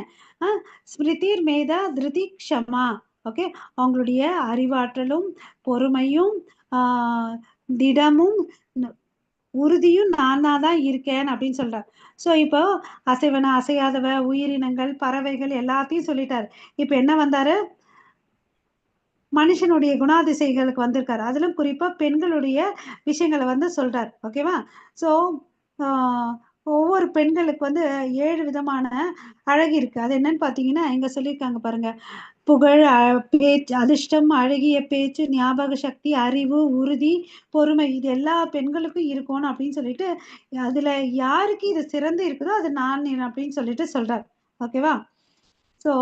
ஸ்மிருதிர் மேதா திருதி க்ஷமா. ஓகே, அவங்களுடைய அறிவாற்றலும் பொறுமையும் திடமும் உறுதியும் நான் தான் இருக்கேன் அப்படின்னு சொல்றார். ஸோ இப்போ அசைவன அசையாதவ உயிரினங்கள் பறவைகள் எல்லாத்தையும் சொல்லிட்டாரு. இப்போ என்ன வந்தாரு, மனுஷனுடைய குணாதிசைகளுக்கு வந்திருக்காரு. அதிலும் குறிப்பா பெண்களுடைய விஷயங்களை வந்து சொல்றாரு. ஓகேவா? ஸோ ஒவ்வொரு பெண்களுக்கு வந்து 7 விதமான அழகு இருக்கு. அது என்னன்னு பாத்தீங்கன்னா இங்க சொல்லியிருக்காங்க பாருங்க. புகழ், பேச்சு, அதிர்ஷ்டம், அழகிய பேச்சு, ஞாபக சக்தி, அறிவு, உறுதி, பொறுமை, இது எல்லா பெண்களுக்கும் இருக்கணும் அப்படின்னு சொல்லிட்டு அதுல யாருக்கு இது சிறந்து இருக்குதோ அது நான் அப்படின்னு சொல்லிட்டு சொல்றாரு. ஓகேவா? ஸோ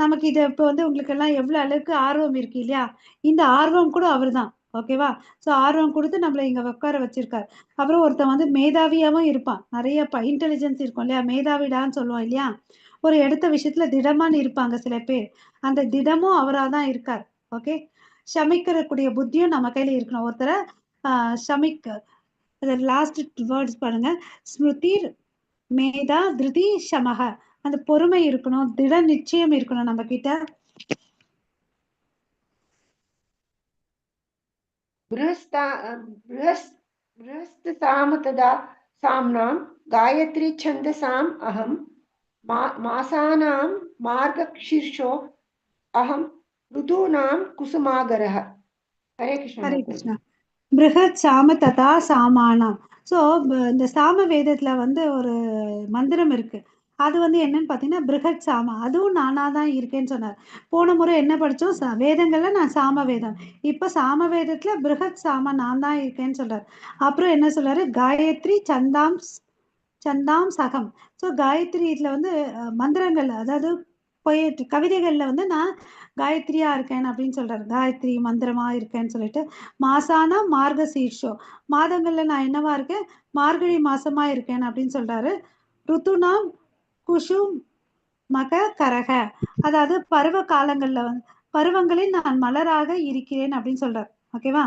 நமக்கு இது இப்போ வந்து உங்களுக்கு எல்லாம் எவ்வளவு அளவுக்கு ஆர்வம் இருக்கு இல்லையா, இந்த ஆர்வம் கூட அவர் தான். ஓகேவா? ஸோ ஆர்வம் கொடுத்து நம்மளை இங்க உட்கார வச்சிருக்காரு. அப்புறம் ஒருத்தன் வந்து மேதாவியாவும் இருப்பான், நிறைய இன்டெலிஜென்ஸ் இருக்கும் இல்லையா, மேதாவிடான்னு சொல்லுவோம் இல்லையா, ஒரு எடுத்த விஷயத்துல திடமான்னு இருப்பாங்க சில பேர், அந்த திடமும் அவரா தான் இருக்கார். ஓகே, சமிக்கக்கூடிய புத்தியும் நம்ம கையில இருக்கணும். ஒருத்தரை சமிக்க லாஸ்ட் வேர்ட்ஸ் பாருங்க, ஸ்மிருதிர் மேதா திருதி சமக, அந்த பொறுமை இருக்கணும், திட நிச்சயம் இருக்கணும் நம்ம கிட்ட. बृहस्पतिसामतदा साम्नां गायत्री छन्दसाम् अहं मासानां मार्गशीर्षो अहं ऋतूनां कुसुमागरः. हरे कृष्ण. ஹரே கிருஷ்ணா. பிருஹத் சாம ததா சாமானாம். ஸோ இந்த சாம வேதத்துல வந்து ஒரு மந்திரம் இருக்கு. அது வந்து என்னன்னு பாத்தீங்கன்னா பிருஹத் சாம, அதுவும் நானா தான் இருக்கேன்னு சொன்னார். போன முறை என்ன படிச்சோம், வேதங்கள்ல நான் சாம வேதம், இப்ப சாம வேதத்துல பிருஹத் சாம நான் தான் இருக்கேன்னு சொல்றாரு. அப்புறம் என்ன சொல்றாரு, காயத்ரி சந்தாம் சகம். ஸோ காயத்ரி இதுல வந்து மந்திரங்கள், அதாவது பொயட்ரி கவிதைகள்ல வந்து நான் காயத்ரியா இருக்கேன் அப்படின்னு சொல்றாரு. காயத்ரி மந்திரமா இருக்கேன்னு சொல்லிட்டு. மாசானா மார்கசீர்ஷோ, மாதங்கள்ல நான் என்னவா இருக்கேன், மார்கழி மாசமா இருக்கேன் அப்படின்னு சொல்றாரு. ருத்துனாம் குஷும் மக கரக, அதாவது பருவ காலங்கள்ல வந்து பருவங்களில் நான் மலராக இருக்கிறேன் அப்படின்னு சொல்றாரு. ஓகேவா?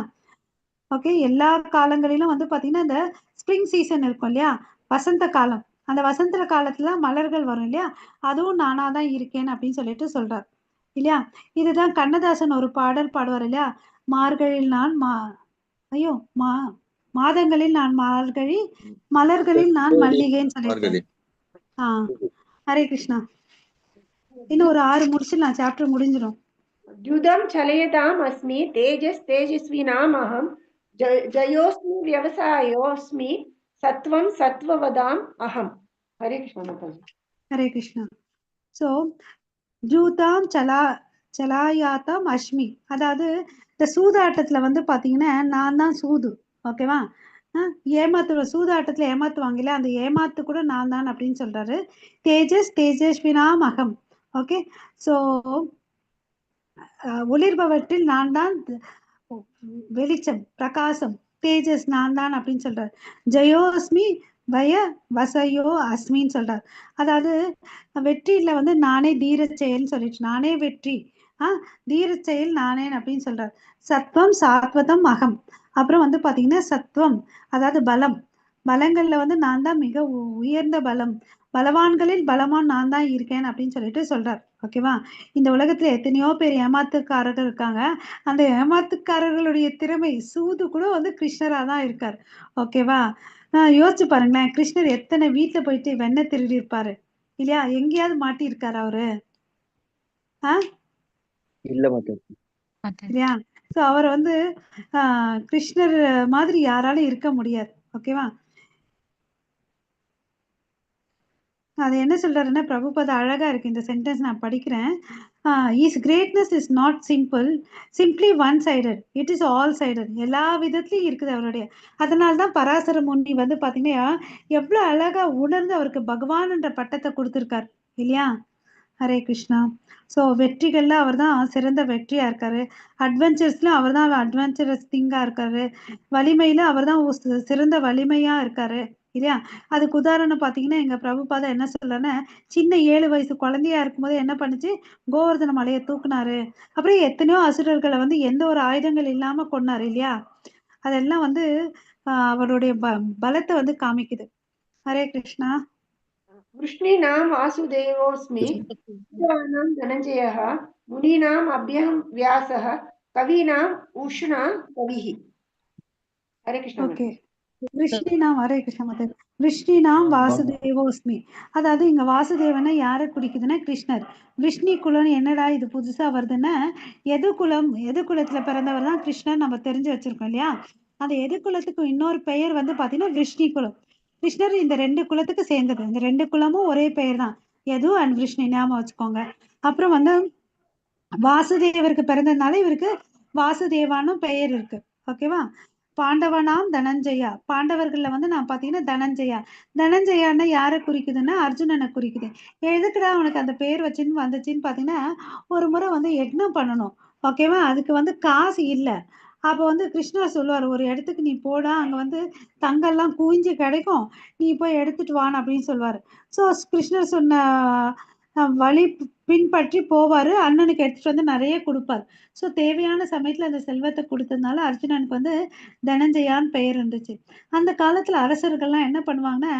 ஓகே, எல்லா காலங்களிலும் வந்து பாத்தீங்கன்னா இந்த ஸ்ப்ரிங் சீசன் இருக்கும் இல்லையா, வசந்த காலம், அந்த வசந்த காலத்துல மலர்கள் வரும் இல்லையா, அதுவும் நானா தான் இருக்கேன் அப்படின்னு சொல்லிட்டு சொல்றார் இல்லையா. இதுதான் கண்ணதாசன் ஒரு பாடல் பாடுவார் இல்லையா, மார்கழியில் நான் ஐயோ மாதங்களில் நான் மார்கழி, மலர்களில் நான் மல்லிகைன்னு சொல்லிட்டு. ஹரே கிருஷ்ணா. இன்னும் ஒரு 6 முடிச்சிடலாம், சாப்டர் முடிஞ்சிடும். द्युदं चलयताम् अस्मि तेजस् तेजस्विनाम् अहं जयोस्मि व्यवसायोस्मि सत्वं सत्ववदाम् अहं. हरे कृष्ण. ஹரே கிருஷ்ணா. ஸோ ஜூதாம் சலாயாத்தாம் அஸ்மி, அதாவது இந்த சூதாட்டத்துல வந்து பாத்தீங்கன்னா நான் தான் சூது. ஓகேவா? சூதாட்டத்துல ஏமாத்துவாங்க இல்லையா, அந்த ஏமாத்து கூட நான் தான் அப்படின்னு சொல்றாரு. தேஜஸ்வினாம் அகம். ஓகே, ஸோ ஒளிர்பவற்றில் நான் தான் வெளிச்சம் பிரகாசம், தேஜஸ் நான் தான் அப்படின்னு சொல்றாரு. ஜயோஸ்மி வய வசையோ அஸ்மின்னு சொல்றார். அதாவது வெற்றியில வந்து நானே தீரச் செயல்னு சொல்லிட்டு நானே வெற்றி தீரச் செயல் நானே அப்படின்னு சொல்றார். சத்வம் சாத்வதம் அகம். அப்புறம் வந்து பாத்தீங்கன்னா சத்வம் அதாவது பலம், பலங்கள்ல வந்து நான் தான் மிக உயர்ந்த பலம், பலவான்களில் பலவான் நான் தான் இருக்கேன் அப்படின்னு சொல்லிட்டு சொல்றார். ஓகேவா? இந்த உலகத்துல எத்தனையோ பேர் ஏமாத்துக்காரர்கள் இருக்காங்க. அந்த ஏமாத்துக்காரர்களுடைய திறமை சூது கூட வந்து கிருஷ்ணரா தான் இருக்கார். ஓகேவா? யோசிச்சு பாருங்களேன், கிருஷ்ணர் எத்தனை வீட்டுல போயிட்டு வெண்ணெய் திருடி இருப்பாரு இல்லையா? எங்கேயாவது மாட்டி இருக்காரு அவரு? இல்ல மாதாஜி. இல்லையா? சோ அவர் வந்து கிருஷ்ணர் மாதிரி யாராலும் இருக்க முடியாது. ஓகேவா? அது என்ன சொல்றாருன்னா பிரபுபாதா அழகா இருக்கு இந்த சென்டென்ஸ், நான் படிக்கிறேன். Is greatness is not simply one sided, it is all sided. எல்லா விதத்துலயும் இருக்குது அவருடைய. அதனால்தான் பராசர முனி வந்து பாத்தீங்கன்னா எவ்வளவு அழகா உணர்ந்து அவருக்கு பகவான் என்ற பட்டத்தை கொடுத்திருக்காரு இல்லையா? ஹரே கிருஷ்ணா. ஸோ வெற்றிகள்ல அவர் தான் சிறந்த வெற்றியா இருக்காரு. அட்வென்ச்சர்ஸ்ல அவர் தான் அட்வென்ச்சரஸ் திங்கா இருக்காரு. வலிமையில அவர் தான் சிறந்த வலிமையா இருக்காரு இல்லையா? அதுக்கு உதாரணம் பாத்தீங்கன்னா எங்க பிரபுபாதா என்ன சொல்றாருன்னா, சின்ன 7 வயசு குழந்தையா இருக்கும்போது என்ன பண்ணுச்சு, கோவர்தன மலையை தூக்குனாரு. அப்புறம் எத்தனையோ அசுரர்களை வந்து எந்த ஒரு ஆயுதங்கள் இல்லாம கொன்னாரு இல்லையா? அதெல்லாம் வந்து அவருடைய பலத்தை வந்து காமிக்குது. ஹரே கிருஷ்ணா. वृष्णीनां वासुदेवोऽस्मि, विद्वानां धनञ्जयः, मुनीनाम् अभ्यहं व्यासः, कवीनाम् उष्णा कविः. हरे कृष्ण ஓகே. माताजि. விஷ்ணினாம் ஹரே கிருஷ்ண மாதா. விஷ்ணினாம் வாசுதேவோஸ்மி. அதாவது இங்க வாசுதேவனை யாரை குறிக்குதுன்னா கிருஷ்ணர். விஷ்ணி குலம் என்னடா இது புதுசா வருதுன்னா, எது குலத்துல பிறந்தவர் தான் கிருஷ்ணர் நம்ம தெரிஞ்சு வச்சிருக்கோம் இல்லையா? அந்த எது குலத்துக்கு இன்னொரு பெயர் வந்து பாத்தீங்கன்னா விஷ்ணி குலம். கிருஷ்ணர் இந்த 2 குலத்துக்கு சேர்ந்தது. இந்த 2 குலமும் ஒரே பெயர் தான், எது அண்ட் விஷ்ணு, ஞாபகம் வச்சுக்கோங்க. அப்புறம் வந்து வாசுதேவருக்கு பிறந்ததுனால இவருக்கு வாசுதேவான்னு பெயர் இருக்கு. ஓகேவா? பாண்டவனாம் தனஞ்சயா. பாண்டவர்கள்ல வந்து நான் பாத்தீங்கன்னா தனஞ்சயான்னு யாரை குறிக்குதுன்னா அர்ஜுனனை குறிக்குது. எதுக்குடா அவனுக்கு அந்த பேர் வந்துச்சுன்னு பாத்தீங்கன்னா, ஒரு முறை வந்து யக்னம் பண்ணணும். ஓகேவா? அதுக்கு வந்து காசு இல்ல. அப்ப வந்து கிருஷ்ணர் சொல்லுவாரு, ஒரு இடத்துக்கு நீ போடா, அங்க வந்து தங்கெல்லாம் குவிஞ்சு கிடைக்கும், நீ போய் எடுத்துட்டு வான்னு அப்படின்னு சொல்லுவாரு. சோ கிருஷ்ணர் சொன்ன வழி பின்பற்றி போவாரு. அண்ணனுக்கு எடுத்துட்டு வந்து நிறைய கொடுப்பாரு. ஸோ தேவையான சமயத்துல அந்த செல்வத்தை கொடுத்ததுனால அர்ஜுனனுக்கு வந்து தனஞ்சயான்னு பெயர் இருந்துச்சு. அந்த காலத்துல அரசர்கள்லாம் என்ன பண்ணுவாங்கன்னா,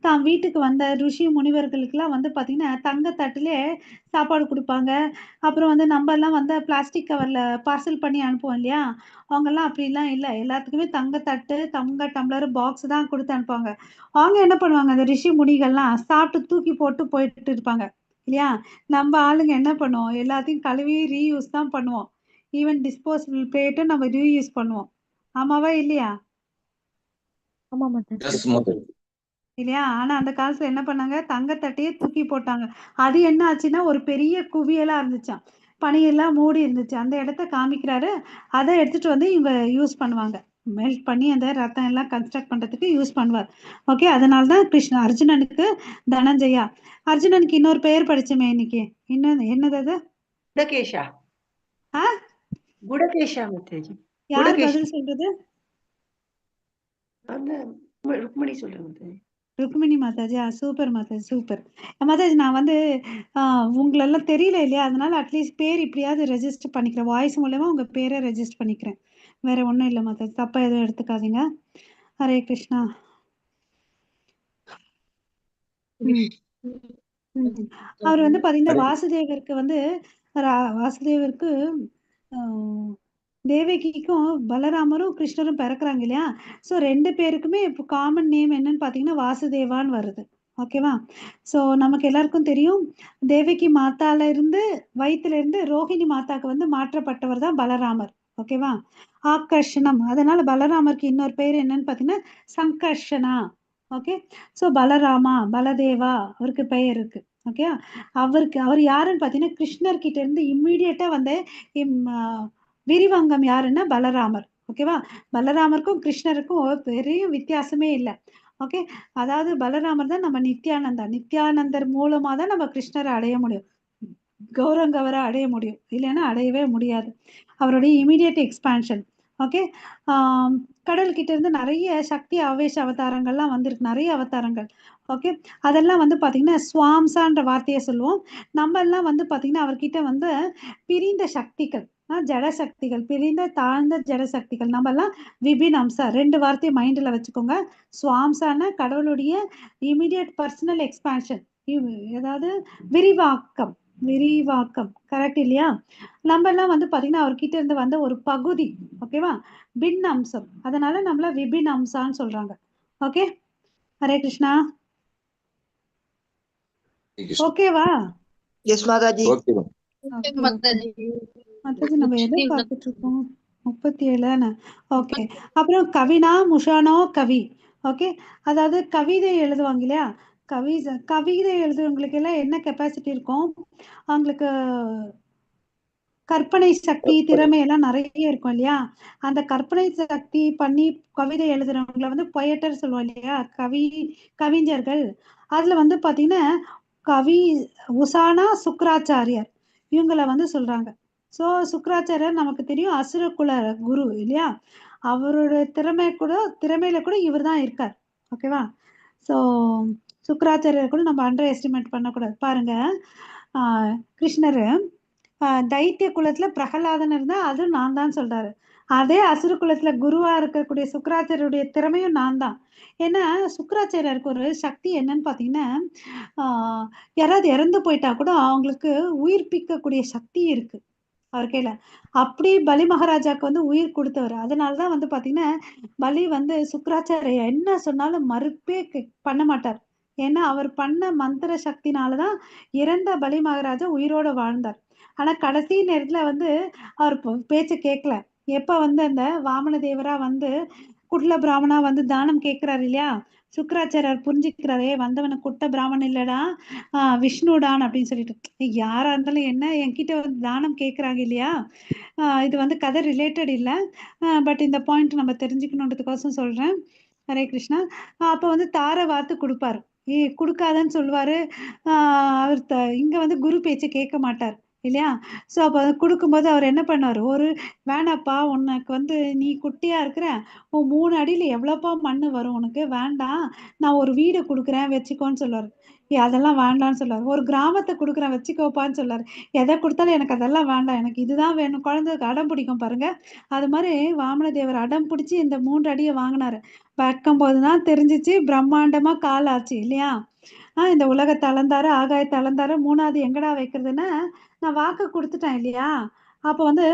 தான் வீட்டுக்கு வந்த ருஷி முனிவர்களுக்கெல்லாம் வந்து பாத்தீங்கன்னா தங்க தட்டிலே சாப்பாடு கொடுப்பாங்க. அப்புறம் வந்து நம்ம எல்லாம் வந்து பிளாஸ்டிக் கவர்ல பார்சல் பண்ணி அனுப்புவோம் இல்லையா? அவங்கெல்லாம் அப்படிலாம் இல்லை, எல்லாத்துக்குமே தங்க தட்டு, தங்க டம்ளர், பாக்ஸ் தான் கொடுத்து அனுப்புவாங்க. அவங்க என்ன பண்ணுவாங்க, அந்த ரிஷி முனிகள்லாம் சாப்பிட்டு தூக்கி போட்டு போயிட்டு இருப்பாங்க இல்லையா? நம்ம ஆளுங்க என்ன பண்ணுவோம், எல்லாத்தையும் கழுவி ரீயூஸ் தான் பண்ணுவோம். ஈவன் டிஸ்போசபிள் பிளேட்டும் நம்ம ரீயூஸ் பண்ணுவோம். ஆமாவா இல்லையா? ஆமா மாதாஜி. எஸ் மாதாஜி. இல்லையா? ஆனா அந்த காலத்துல என்ன பண்ணாங்க, தங்கத்தட்டையே தூக்கி போட்டாங்க. அது என்ன ஆச்சுன்னா ஒரு பெரிய குவியலா இருந்துச்சாம், பனியெல்லாம் மூடி இருந்துச்சு. அந்த இடத்த காமிக்கிறாரு. அதை எடுத்துட்டு வந்து இவங்க யூஸ் பண்ணுவாங்க, மெல்ட் பண்ணி அந்த ரத்தம் எல்லாம் கன்ஸ்ட்ரக்ட் பண்றதுக்கு யூஸ் பண்ணுவார். ஓகே. அதனாலதான் கிருஷ்ண அர்ஜுனனுக்கு தனஞ்சயா. அர்ஜுனனுக்கு இன்னொரு பெயர் படிச்சுமே இன்னைக்கு, இன்னொன்னு என்னது அது? गुडकेशा. ஆ? गुडकेशा माताजि. யார் गुडकेशा. பதில் சொல்றது? அந்த ருக்மணி சொல்றேன் மாதாஜி. ருக்மிணி மாதாஜி. Super Mataji, super Mataji. நான் வந்து உங்களெல்லாம் தெரியல இல்லையா? அதனால அட்லீஸ்ட் பேர் இப்படியாவது ரெஜிஸ்டர் பண்ணிக்கிறேன், வாய்ஸ் மூலமா உங்க பேரை ரெஜிஸ்டர் பண்ணிக்கிறேன். வேற ஒண்ணும் இல்லை மாதாஜி, தப்பா எதுவும் எடுத்துக்காதீங்க. ஹரே கிருஷ்ணா. அவர் வந்து பாத்தீங்கன்னா வாசுதேவருக்கு வந்து வாசுதேவருக்கு தேவகிக்கும் பலராமரும் கிருஷ்ணரும் பிறக்குறாங்க இல்லையா? ஸோ 2 பேருக்குமே இப்போ காமன் நேம் என்னன்னு பாத்தீங்கன்னா வாசுதேவான்னு வருது. ஓகேவா? ஸோ நமக்கு எல்லாருக்கும் தெரியும், தேவகி மாதால இருந்து வயிற்றுல இருந்து ரோஹிணி மாதாக்கு வந்து மாற்றப்பட்டவர் தான் பலராமர். ஓகேவா? ஆகர்ஷணம். அதனால பலராமருக்கு இன்னொரு பேர் என்னன்னு பாத்தீங்கன்னா சங்கர்ஷனா. ஓகே. ஸோ பலராமா, பலதேவா அவருக்கு பெயர் இருக்கு. ஓகே. அவர் யாருன்னு பாத்தீங்கன்னா கிருஷ்ணர் கிட்ட இருந்து இம்மீடியட்டா வந்து விரிவங்கம் யாருன்னா பலராமர். ஓகேவா? பலராமருக்கும் கிருஷ்ணருக்கும் பெரிய வித்தியாசமே இல்லை. ஓகே. அதாவது பலராமர் தான் நம்ம நித்யானந்தர் மூலமா தான் நம்ம கிருஷ்ணரை அடைய முடியும், கௌரங்கவரை அடைய முடியும், இல்லைன்னா அடையவே முடியாது. அவருடைய இமீடியட் எக்ஸ்பான்ஷன். ஓகே. கடல் கிட்ட இருந்து நிறைய சக்தி ஆவேச அவதாரங்கள்லாம் வந்திருக்கு, நிறைய அவதாரங்கள். ஓகே. அதெல்லாம் வந்து பாத்தீங்கன்னா ஸ்வாம்சான்ற வார்த்தையை சொல்லுவோம். நம்ம எல்லாம் வந்து பாத்தீங்கன்னா அவர்கிட்ட வந்து பிரிந்த சக்திகள், ஜட சக்திகள், பிரிந்த தாழ்ந்த ஜட சக்திகள். நம்ம எல்லாம் விபின் அம்சா, 2 வார்த்தையை மைண்ட்ல வச்சுக்கோங்க. ஸ்வாம்சான கடவுளுடைய இமிடியட் பர்சனல் எக்ஸ்பான்ஷன், அதாவது விரிவாக்கம், விரிவாக்கம். கரெக்ட் இல்லையா? நம்ம எல்லாம் வந்து பாத்தீங்கன்னா அவர்கிட்ட இருந்து வந்த ஒரு பகுதி. ஓகேவா? பின் அம்சம், அதனால நம்மள விபின் அம்சான்னு சொல்றாங்க. ஓகே. ஹரே கிருஷ்ணா. ஓகேவா? எஸ் மாதாஜி. ஓகே மாதாஜி. மத்தது நம்ம எதை பார்த்துட்டு இருக்கோம்? 37. ஓகே. அப்புறம் கவினா முஷானோ கவி. ஓகே. அதாவது கவிதை எழுதுவாங்க இல்லையா? கவிதை எழுதுறவங்களுக்கு எல்லாம் என்ன கெப்பாசிட்டி இருக்கும்? அவங்களுக்கு கற்பனை சக்தி, திறமை எல்லாம் நிறைய இருக்கும் இல்லையா? அந்த கற்பனை சக்தி பண்ணி கவிதை எழுதுறவங்களை வந்து பொயட்டர் சொல்லுவோம் இல்லையா? கவிஞர்கள். அதுல வந்து பாத்தீங்கன்னா கவி உசானா சுக்ராச்சாரியர், இவங்கள வந்து சொல்றாங்க. சோ சுக்ராச்சாரியர் நமக்கு தெரியும், அசுரகுல குரு இல்லையா? அவரோட திறமையில கூட இவர் தான் இருக்கார். ஓகேவா? சோ சுக்ராச்சாரியர் கூட நம்ம அண்டர் எஸ்டிமேட் பண்ணக்கூடாது. பாருங்க, கிருஷ்ணர் தைத்திய குலத்துல பிரகலாதன் இருந்தா அது நான் தான் சொல்றாரு. அதே அசுர குலத்துல குருவா இருக்கக்கூடிய சுக்கராச்சாரியருடைய திறமையும் நான் தான். ஏன்னா சுக்கராச்சாரியருக்கு ஒரு சக்தி என்னன்னு பாத்தீங்கன்னா, யாராவது இறந்து போயிட்டா கூட அவங்களுக்கு உயிர்ப்பிக்கக்கூடிய சக்தி இருக்கு அவர் கையில. அப்படி பலி மகாராஜாக்கு வந்து உயிர் கொடுத்தவர். அதனாலதான் வந்து பாத்தீங்கன்னா பலி வந்து சுக்கராச்சாரிய என்ன சொன்னாலும் மறுப்பே பண்ண மாட்டார். ஏன்னா அவர் பண்ண மந்திர சக்தினாலதான் இறந்த பலி மகாராஜா உயிரோட வாழ்ந்தார். ஆனா கடைசி நேரத்துல வந்து அவர் பேச்ச கேட்கல. எப்ப வந்து அந்த வாமன தேவரா வந்து குட்ல பிராமணா வந்து தானம் கேட்கிறாரு இல்லையா? சுக்கராச்சாரியர் புரிஞ்சுக்கிறாரு, வந்தவன குட்ட பிராமணன் இல்லடா, விஷ்ணுடான் அப்படின்னு சொல்லிட்டு. யாரா இருந்தாலும் என்ன, என்கிட்ட வந்து தானம் கேட்கறாங்க இல்லையா? இது வந்து கதை ரிலேட்டட் இல்லை, பட் இந்த பாயிண்ட் நம்ம தெரிஞ்சுக்கணுன்றதுக்கோசம் சொல்றேன். ஹரே கிருஷ்ணா. அப்ப வந்து தாரை வார்த்து கொடுப்பாரு, கொடுக்காதன்னு சொல்லுவாரு. அவர் இங்க வந்து குரு பேச்சு கேட்க மாட்டார் இல்லையா? ஸோ அப்போ கொடுக்கும்போது அவர் என்ன பண்ணார், ஒரு வேணாப்பா, உனக்கு வந்து நீ குட்டியா இருக்கிற, உன் 3 அடியில் எவ்வளோப்பா மண் வரும் உனக்கு, வேண்டாம், நான் ஒரு வீடு கொடுக்குறேன் வச்சுக்கோன்னு சொல்லுவார். அதெல்லாம் வேண்டான்னு சொல்லுவார். ஒரு கிராமத்தை கொடுக்குறேன் வச்சுக்கோப்பான்னு சொல்லுவார். எதை கொடுத்தாலும் எனக்கு அதெல்லாம் வேண்டாம், எனக்கு இதுதான் வேணும். குழந்தைக்கு அடம் பிடிக்கும் பாருங்க, அது மாதிரி வாமன தேவர் அடம் பிடிச்சி இந்த 3 அடியை வாங்கினாரு. வைக்கும்போது தான் தெரிஞ்சிச்சு பிரம்மாண்டமா கால் ஆச்சு இல்லையா? இந்த உலகத்தை அளந்தாரு, ஆகாயத்தை அளந்தாரு, 3வது எங்கடா வைக்கிறதுன்னு நான் வாக்கு கொடுத்துட்டேன் இல்லையா? அப்போ வந்து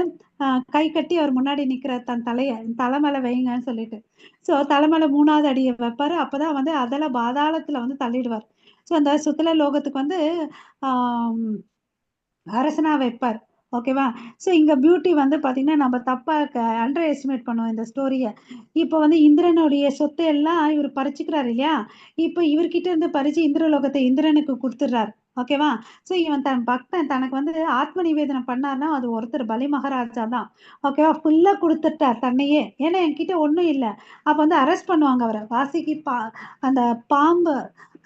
கை கட்டி அவர் முன்னாடி நிக்கிற தன் தலை மேல வைங்கன்னு சொல்லிட்டு. ஸோ தலைமையில 3வது அடியை வைப்பாரு. அப்பதான் வந்து அதெல்லாம் பாதாளத்துல வந்து தள்ளிடுவார். ஸோ அந்த சுத்தல லோகத்துக்கு வந்து அரசனா வைப்பார். ஓகேவா? ஸோ இங்க பியூட்டி வந்து பாத்தீங்கன்னா நம்ம தப்பா அண்டர் எஸ்டிமேட் பண்ணுவோம் இந்த ஸ்டோரிய. இப்போ வந்து இந்திரனுடைய சொத்தை எல்லாம் இவர் பறிச்சுக்கிறாரு இல்லையா? இப்போ இவர்கிட்ட இருந்து பறிச்சு இந்திரலோகத்தை இந்திரனுக்கு கொடுத்துடுறாரு. ஓகேவா? ஸோ இவன் தன் பக்தன் தனக்கு வந்து ஆத்ம நிவேதனம் பண்ணார்னா அது ஒருத்தர் பலி மகாராஜா தான். ஓகேவா? ஃபுல்லா கொடுத்துட்டார் தன்னையே, ஏன்னா என்கிட்ட ஒன்றும் இல்லை. அப்போ வந்து அரெஸ்ட் பண்ணுவாங்க அவரை. வாசிக்கு அந்த பாம்பு,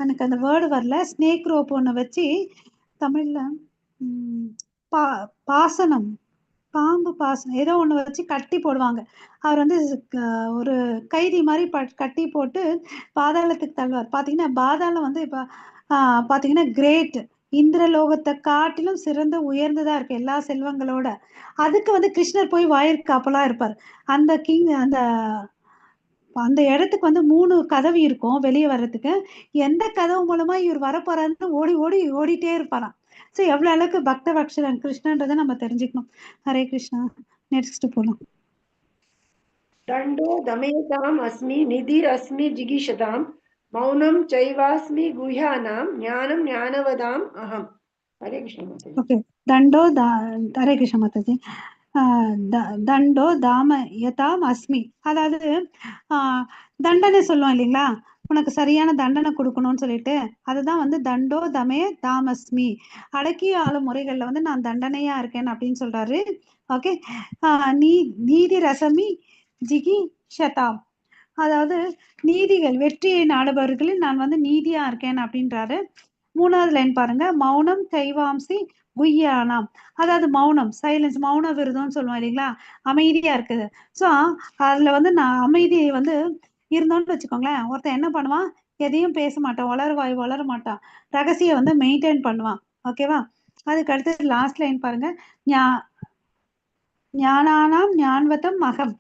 எனக்கு அந்த வேர்டு வரல, ஸ்னேக் ரோப் ஒன்று வச்சு தமிழ்ல பாசனம், பாம்பு பாசனம் ஏதோ ஒண்ணு வச்சு கட்டி போடுவாங்க. அவர் வந்து ஒரு கைதி மாதிரி கட்டி போட்டு பாதாளத்துக்கு தள்ளுவார். பாத்தீங்கன்னா பாதாளம் வந்து இப்ப பாத்தீங்கன்னா கிரேட், இந்திரலோகத்தை காட்டிலும் சிறந்த உயர்ந்ததா இருக்கு எல்லா செல்வங்களோட. அதுக்கு வந்து கிருஷ்ணர் போய் வாயிற்காப்பலா இருப்பார். அந்த அந்த இடத்துக்கு வந்து 3 கதவு இருக்கும் வெளியே வர்றதுக்கு. எந்த கதவு மூலமா இவர் வரப்போறாருன்னு ஓடிட்டே இருப்பாராம். ஸோ எவ்வளவு அளவுக்கு பக்த வக்ஷரன் கிருஷ்ணன்றதை நம்ம தெரிஞ்சுக்கணும். ஹரே கிருஷ்ணா. நெக்ஸ்ட் போலாம். दण्डो दमयताम् अस्मि निधिरस्मि जिगीषताम् मौनं चैवास्मि गुह्यानां ज्ञानं ज्ञानवदाम् अहम्. हरे कृष्ण माताजी. ஓகே. தண்டோ ஹரே கிருஷ்ண மாதாஜி. தண்டோ தாம யதாம் அஸ்மி, அதாவது தண்டனை சொல்லுவோம் இல்லைங்களா? உனக்கு சரியான தண்டனை கொடுக்கணும்னு சொல்லிட்டு, அதுதான் வந்து தண்டோ தமே தாமஸ்மி, அடக்கிய ஆளும் முறைகள்ல வந்து நான் தண்டனையா இருக்கேன் அப்படின்னு சொல்றாரு. ஓகே. நீதி ரசமி ஜிகி ஷதாம், அதாவது நீதிகள் வெற்றியை நாடுபவர்களில் நான் வந்து நீதியா இருக்கேன் அப்படின்றாரு. 3வது லைன் பாருங்க, மௌனம் கைவாம்சி குய்யானாம், அதாவது மௌனம், சைலன்ஸ், மௌன விரதம்னு சொல்லுவோம் இல்லைங்களா, அமைதியா இருக்குது. ஸோ அதுல வந்து நான் அமைதி வந்து இருந்தோம்னு வச்சுக்கோங்களேன், ஒருத்தன் என்ன பண்ணுவான், எதையும் பேச மாட்டான், வளர மாட்டான், ரகசியம் வந்து மெயின்டைன் பண்ணுவான். ஓகேவா? அதுக்கு அடுத்து லாஸ்ட் லைன் பாருங்க, ஞானானாம் ஞான்வதம் அகம்.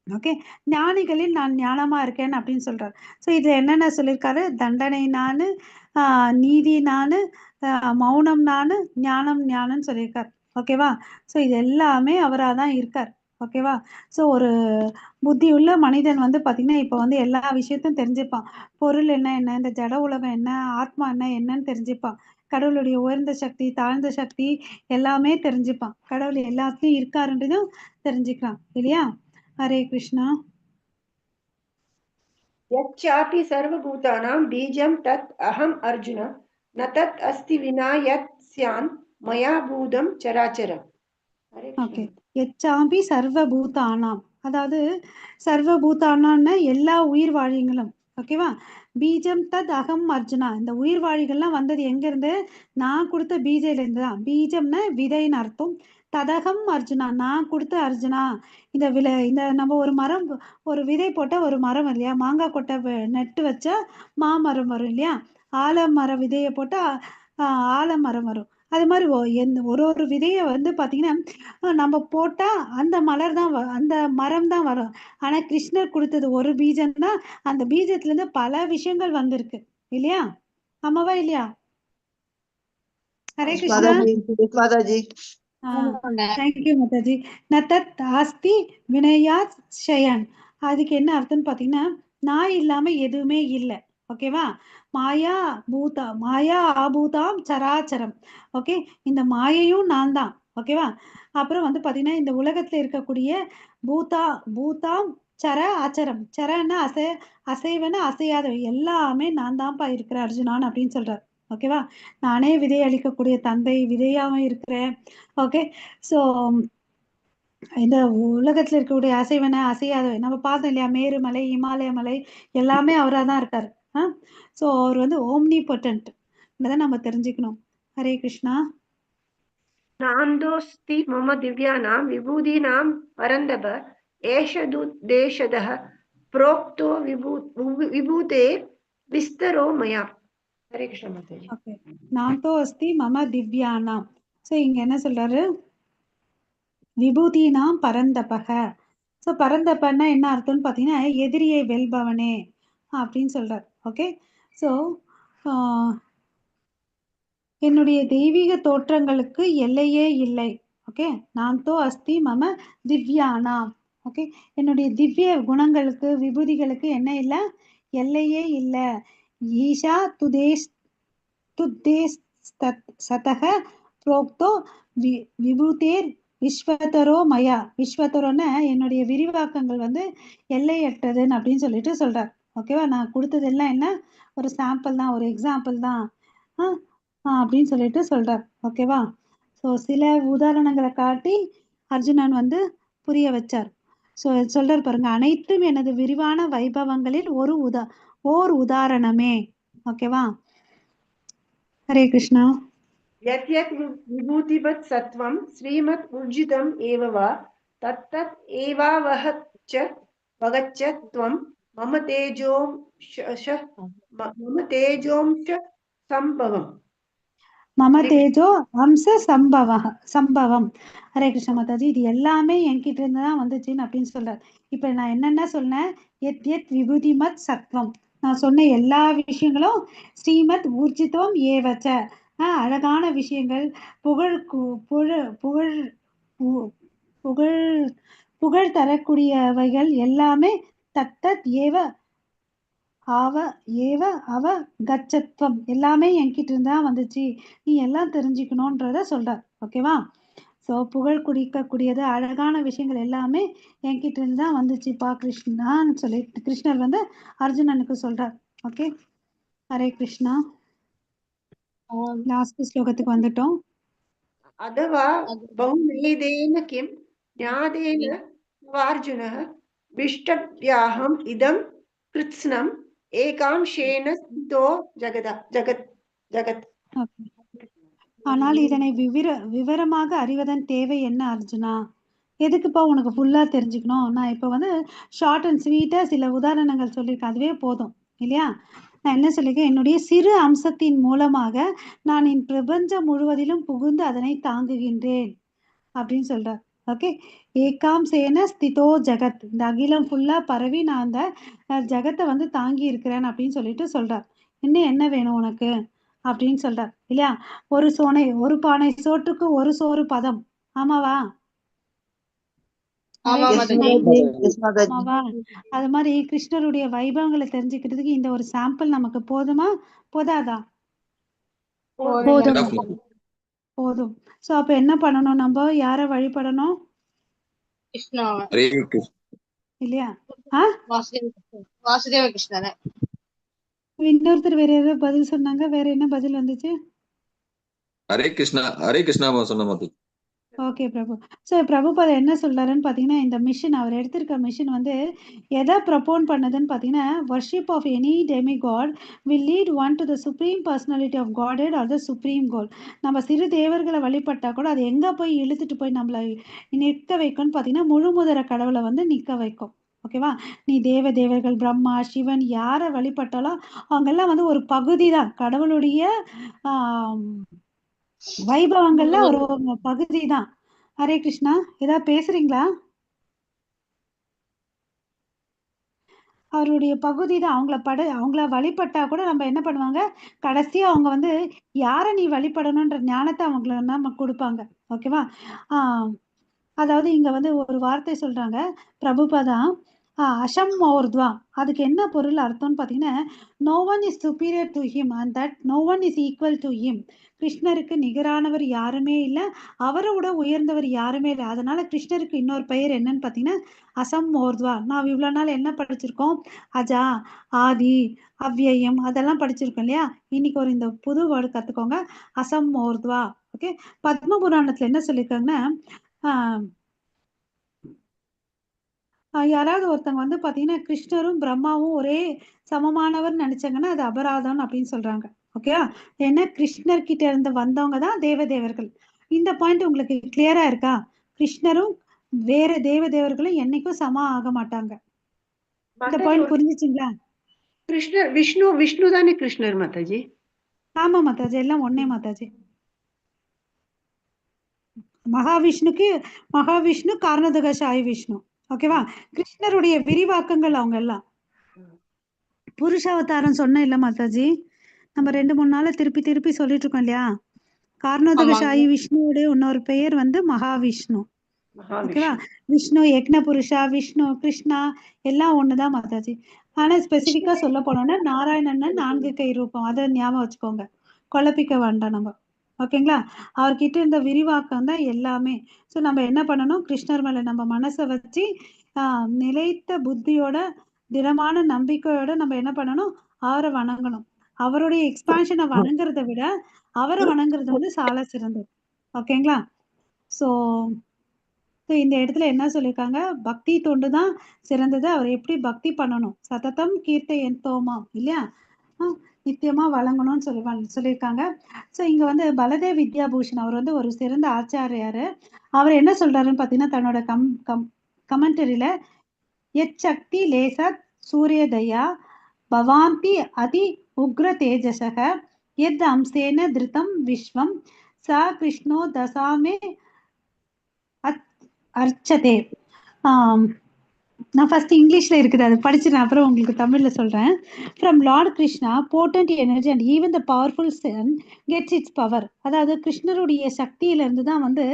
ஓகே, ஞானிகளில் நான் ஞானமா இருக்கேன் அப்படின்னு சொல்றாரு. ஸோ இதுல என்னென்ன சொல்லியிருக்காரு, தண்டனை நானு, நீதி நானு, மௌனம் நானு, ஞானம் ஞானம்னு சொல்லியிருக்காரு. ஓகேவா? ஸோ இது எல்லாமே அவராக தான் இருக்கார். ஓகேவா? ஸோ ஒரு புத்தி உள்ள மனிதன் வந்து பார்த்தீங்கன்னா இப்போ வந்து எல்லா விஷயத்தையும் தெரிஞ்சுப்பான். பொருள் என்ன என்ன, இந்த ஜட உலகம் என்ன, ஆத்மா என்ன என்னன்னு தெரிஞ்சுப்பான். கடவுளுடைய உயர்ந்த சக்தி, தாழ்ந்த சக்தி எல்லாமே தெரிஞ்சுப்பான். கடவுள் எல்லாத்துலயும் இருக்காருன்றதும் தெரிஞ்சுக்கலாம் இல்லையா? हरे कृष्णा। यच्चापि सर्वभूतानां बीजं तत् अहम् अर्जुन न तत् अस्ति विना यत् स्यान् मया भूतं चराचरम्. ஓகே, எச்சாம்பி சர்வபூதானாம், அதாவது சர்வபூதானான்னா எல்லா உயிர் வாழிகளும். ஓகேவா? பீஜம் தத் அகம் அர்ஜுனா, இந்த உயிர் வாழிகள்லாம் வந்தது எங்க இருந்து, நான் கொடுத்த பீஜையில இருந்து தான். பீஜம்னா விதைன்னு அர்த்தம். ததகம் அர்ஜுனா, நான் கொடுத்த அர்ஜுனா. இந்த நம்ம ஒரு மரம், ஒரு விதை போட்டா ஒரு மரம் இல்லையா, மாங்காய் கொட்டை நட்டு வச்சா மாமரம் வரும் இல்லையா, ஆலமர விதையை போட்டா ஆலமரம் வரும். அது மாதிரி ஒரு ஒரு விதையை வந்து பாத்தீங்கன்னா நம்ம போட்டா அந்த மலர் தான் அந்த மரம் தான் வரும். ஆனா கிருஷ்ணர் கொடுத்தது ஒரு பீஜம் தான், அந்த பீஜத்துல இருந்து பல விஷயங்கள் வந்திருக்கு இல்லையா? ஆமாவா இல்லையா? ஹரே கிருஷ்ணா. மாதாஜி. தேங்க்யூ மாதாஜி. நதத் ஆஸ்தி வினயாத் ஷயன், அதுக்கு என்ன அர்த்தம்னு பாத்தீங்கன்னா, நான் இல்லாம எதுவுமே இல்லை. ஓகேவா? மாயா ஆபூதாம் சராச்சரம். ஓகே, இந்த மாயையும் நான் தான். ஓகேவா? அப்புறம் வந்து பாத்தீங்கன்னா இந்த உலகத்துல இருக்கக்கூடிய பூதாம் சர ஆச்சரம், சரன்னா அசைவன அசையாத எல்லாமே நான் தான்ப்பா இருக்கிற அர்ஜுனான் அப்படின்னு சொல்றார். ஓகேவா? நானே விதை அளிக்கக்கூடிய தந்தை, விதையாவும் இருக்கிறேன். ஓகே, ஸோ இந்த உலகத்துல இருக்கக்கூடிய அசைவன அசையாதவை நம்ம பார்த்தோம் இல்லையா, மேருமலை, இமாலய மலை எல்லாமே அவராக தான் இருக்காரு. ஸோ அவர் வந்து ஓம்னி பொட்டன்ட், இதை நம்ம தெரிஞ்சுக்கணும். ஹரே கிருஷ்ணா. नान्दोऽस्ति मम दिव्यानां विभूतीनां परन्दप एष देशदः प्रोक्तो विभूते विस्तरो मया. हरे कृष्ण माताजी. ஓகே, நாந்தோ அஸ்தி மம திவ்யானாம். ஸோ இங்க என்ன சொல்றாரு, விபூதினாம் பரந்தபக. ஸோ பரந்தப்பன்னா என்ன அர்த்தம்னு பார்த்தீங்கன்னா எதிரியை வெல்பவனே அப்படின்னு சொல்றார். ஓகே, ஸோ என்னுடைய தெய்வீக தோற்றங்களுக்கு எல்லையே இல்லை. ஓகே, நான் தோ அஸ்தி மம திவ்யானாம். ஓகே, என்னுடைய திவ்ய குணங்களுக்கு விபூதிகளுக்கு என்ன இல்லை, எல்லையே இல்லை. ஈஷா துதேஷ் சதக புரோக்தோ விபூதேர் விஸ்வதரோ மயா. விஸ்வதரோன்னு என்னுடைய விரிவாக்கங்கள் வந்து எல்லையற்றதுன்னு அப்படின்னு சொல்லிட்டு சொல்றார். ஓகேவா? நான் கொடுத்ததெல்லாம் என்ன, ஒரு சாம்பிள் தான், ஒரு எக்ஸாம்பிள் தான் அப்படின்னு சொல்லிட்டு சொல்றார். ஓகேவா? ஸோ சில உதாரணங்களை காட்டி அர்ஜுனன் வந்து புரிய வச்சார். ஸோ சொல்றார் பாருங்க, அனைத்தும் எனது விரிவான வைபவங்களில் ஓர் உதாரணமே. ஓகேவா? हरे कृष्णा. यत् यत् विभूतिवत् सत्वं श्रीमत् ऊर्जितम् एव वा तत्तत् एवावहच्च वगच्च त्वं मम तेजोंश संभवम्. மம தேஜோ அம்ச சம்பவம். ஹரே கிருஷ்ண மாதாஜி. இது எல்லாமே என்கிட்ட இருந்து தான் வந்துச்சுன்னு அப்படின்னு சொல்றாரு. இப்ப நான் என்னென்ன சொன்னேன், எத் எத் விபூதிமத் சத்வம், நான் சொன்ன எல்லா விஷயங்களும் ஸ்ரீமத் ஊர்ஜிதம் ஏவச்ச, அழகான விஷயங்கள், புகழ் புகழ் புகழ் புகழ் தரக்கூடியவைகள் எல்லாமே தத்தத் அவ கச்சத்வம் எல்லாமே என்கிட்ட இருந்தா வந்துச்சு, நீ எல்லாம் தெரிஞ்சுக்கணும்ன்றத சொல்றார். ஓகேவா? ஸோ புகழ் குடிக்கக்கூடியது, அழகான விஷயங்கள் எல்லாமே என்கிட்ட இருந்து தான் வந்துச்சுப்பா கிருஷ்ணான்னு சொல்லி கிருஷ்ணர் வந்து அர்ஜுனனுக்கு சொல்றார். ஓகே, ஹரே கிருஷ்ணா. லாஸ்ட் ஸ்லோகத்துக்கு வந்துட்டோம். अथवा बहुमेधेन किं ज्ञातेन वार्जुनः विष्टव्याहम् इदं कृत्स्नम् एकांशेन स्थितो जगत्. ஆனால் இதனை விவரமாக அறிவதன் தேவை என்ன அர்ஜுனா? எதுக்குப்பா உனக்கு ஃபுல்லா தெரிஞ்சுக்கணும்? நான் இப்ப வந்து ஷார்ட் அண்ட் ஸ்வீட்டா சில உதாரணங்கள் சொல்லியிருக்கேன், அதுவே போதும் இல்லையா? நான் என்ன சொல்லியிருக்கேன், என்னுடைய சிறு அம்சத்தின் மூலமாக நான் என் பிரபஞ்சம் முழுவதிலும் புகுந்து அதனை தாங்குகின்றேன் அப்படின்னு சொல்றார். ஓகே, ஏகாம் சேன ஸ்திதோ ஜெகத், இந்த அகிலம் ஃபுல்லா பரவி நான் அந்த ஜெகத்தை வந்து தாங்கி இருக்கிறேன் அப்படின்னு சொல்லிட்டு சொல்றார். இன்னும் என்ன வேணும் உனக்கு அப்படின்னு சொல்றார் இல்லையா? ஒரு பானை சோற்றுக்கு ஒரு சோறு பதம், ஆமாவா? ஆமா ஹரே எஸ் மாதாஜி. மாதாஜி. ஆமாவா? அது மாதிரி கிருஷ்ணருடைய வைபவங்களை தெரிஞ்சுக்கிறதுக்கு இந்த ஒரு சாம்பிள் நமக்கு போதுமா போதாதா? போதும் enough மாதாஜி. மாதாஜி. போதும். சோ அப்ப என்ன பண்ணணும், நம்ம யாரை வழிபடணும் கிருஷ்ணா ஹரே கிருஷ்ண. இல்லையா? வாசுதேவ கிருஷ்ணரை. இன்னொருத்தர் வேற ஏதோ பதில் சொன்னாங்க, வேற என்ன பதில் வந்துச்சு? ஹரே கிருஷ்ணா சொன்ன மாதாஜி. ஓகே பிரபு. ஸோ பிரபுபாதா என்ன சொல்றாருன்னு பார்த்தீங்கன்னா, இந்த மிஷன் அவர் எடுத்திருக்க மிஷன் வந்து எதை ப்ரப்போன் பண்ணதுன்னு பார்த்தீங்கன்னா, worship of any demigod will lead one to the supreme personality of godhead or the supreme goal. நம்ம சிறு தேவர்களை வழிபட்டா கூட அது எங்கே போய் இழுத்துட்டு போய் நம்மளை நிற்க வைக்கும்னு பார்த்தீங்கன்னா, முழுமுதற கடவுளை வந்து நிற்க வைக்கும். ஓகேவா? நீ தேவர்கள் பிரம்மா சிவன் யாரை வழிபட்டாலும் அவங்கெல்லாம் வந்து ஒரு பகுதி தான் கடவுளுடைய வைபவங்கள்ல ஒரு பகுதி தான். ஹரே கிருஷ்ணா, ஏதாவது பேசுறீங்களா? அவருடைய பகுதி தான். அவங்கள வழிபட்டா கூட நம்ம என்ன பண்ணுவாங்க, கடைசியா அவங்க வந்து யாரை நீ வழிபடணுன்ற ஞானத்தை அவங்கள நம்ம கொடுப்பாங்க. ஓகேவா? அதாவது இங்க வந்து ஒரு வார்த்தை சொல்றாங்க பிரபுபதா, அஷம் ஓர்த்வா, அதுக்கு என்ன பொருள் அர்த்தம்னு பார்த்தீங்கன்னா, no one is superior to him and that no one is equal to him. கிருஷ்ணருக்கு நிகரானவர் யாருமே இல்லை, அவரை விட உயர்ந்தவர் யாருமே இல்லை. அதனால கிருஷ்ணருக்கு இன்னொரு பெயர் என்னன்னு பார்த்தீங்கன்னா அசம் ஓர்த்வா. நான் இவ்வளோ நாள் என்ன படிச்சிருக்கோம், அஜா ஆதி அவ்யயம் அதெல்லாம் படிச்சிருக்கோம் இல்லையா? இன்னைக்கு ஒரு இந்த புது வேர்டு கத்துக்கோங்க, அசம் ஓர்த்வா. ஓகே, பத்ம புராணத்துல என்ன சொல்லியிருக்காங்கன்னா, யாராவது ஒருத்தவங்க வந்து பார்த்தீங்கன்னா கிருஷ்ணரும் பிரம்மாவும் ஒரே சமமானவர் நினைச்சாங்கன்னா அது அபராதம் அப்படின்னு சொல்றாங்க. ஓகேவா? ஏன்னா கிருஷ்ணர் கிட்ட இருந்து வந்தவங்க தான் தேவர்கள். இந்த பாயிண்ட் உங்களுக்கு கிளியரா இருக்கா? கிருஷ்ணரும் வேற தேவர்களும் என்னைக்கும் சமம் ஆக மாட்டாங்க. இந்த பாயிண்ட் புரிஞ்சுச்சுங்களா? கிருஷ்ணர் விஷ்ணு தானே கிருஷ்ணர் மாதாஜி? ஆமா மாதாஜி, எல்லாம் ஒன்னே மாதாஜி. மகாவிஷ்ணு காரணோதக சாய் விஷ்ணு. ஓகேவா? கிருஷ்ணருடைய விரிவாக்கங்கள் அவங்க எல்லாம். புருஷாவதாரம் சொன்ன இல்ல மாதாஜி, நம்ம 2-3 நாள திருப்பி சொல்லிட்டு இருக்கோம் இல்லையா? காரணோதக சாயி விஷ்ணுவோட இன்னொரு பெயர் வந்து மகாவிஷ்ணு. ஓகேவா? விஷ்ணு யக்ன புருஷா, விஷ்ணு கிருஷ்ணா எல்லாம் ஒண்ணுதான் மாதாஜி. ஆனா ஸ்பெசிபிக்கா சொல்ல போனோம்னா நாராயணன் 4 கை ரூபம், அதை ஞாபகம் வச்சுக்கோங்க, குழப்பிக்க வேண்டாம் நம்ம. ஓகேங்களா? அவர்கிட்ட இந்த விரிவாக்கம் தான் எல்லாமே. ஸோ நம்ம என்ன பண்ணணும், கிருஷ்ணர் மேல நம்ம மனசை வச்சு நிலைத்த புத்தியோட திடமான நம்பிக்கையோட நம்ம என்ன பண்ணணும், அவரை வணங்கணும். அவருடைய எக்ஸ்பான்ஷனை வணங்குறதை விட அவரை வணங்குறது வந்து சால சிறந்தது. ஓகேங்களா? ஸோ இந்த இடத்துல என்ன சொல்லியிருக்காங்க, பக்தி தொண்டு தான் சிறந்தது. அவர் எப்படி பக்தி பண்ணணும், சததம் கீர்த்தை என் தோமா இல்லையா, நித்தியமா வழங்கணும்னு சொல்லியிருக்காங்க. ஸோ இங்க வந்து பலதேவ் வித்யாபூஷன் அவர் வந்து ஒரு சிறந்த ஆச்சாரியாரு. அவர் என்ன சொல்றாருன்னு பார்த்தீங்கன்னா, தன்னோட கமெண்டரியில எச் சக்தி லேசத் சூரியதயா பவாந்தி அதி உக்ர தேஜசக எத் அம்சேன திருத்தம் விஸ்வம் சா கிருஷ்ணோ தசாமே அர்ச்சதே. நான் ஃபர்ஸ்ட் இங்கிலீஷ்ல இருக்குது, அது படிச்சுட்டேன், அப்புறம் உங்களுக்கு தமிழ்ல சொல்றேன். From Lord Krishna potent energy and even the powerful sun gets its power. அதாவது கிருஷ்ணருடைய சக்தியில இருந்து தான் வந்து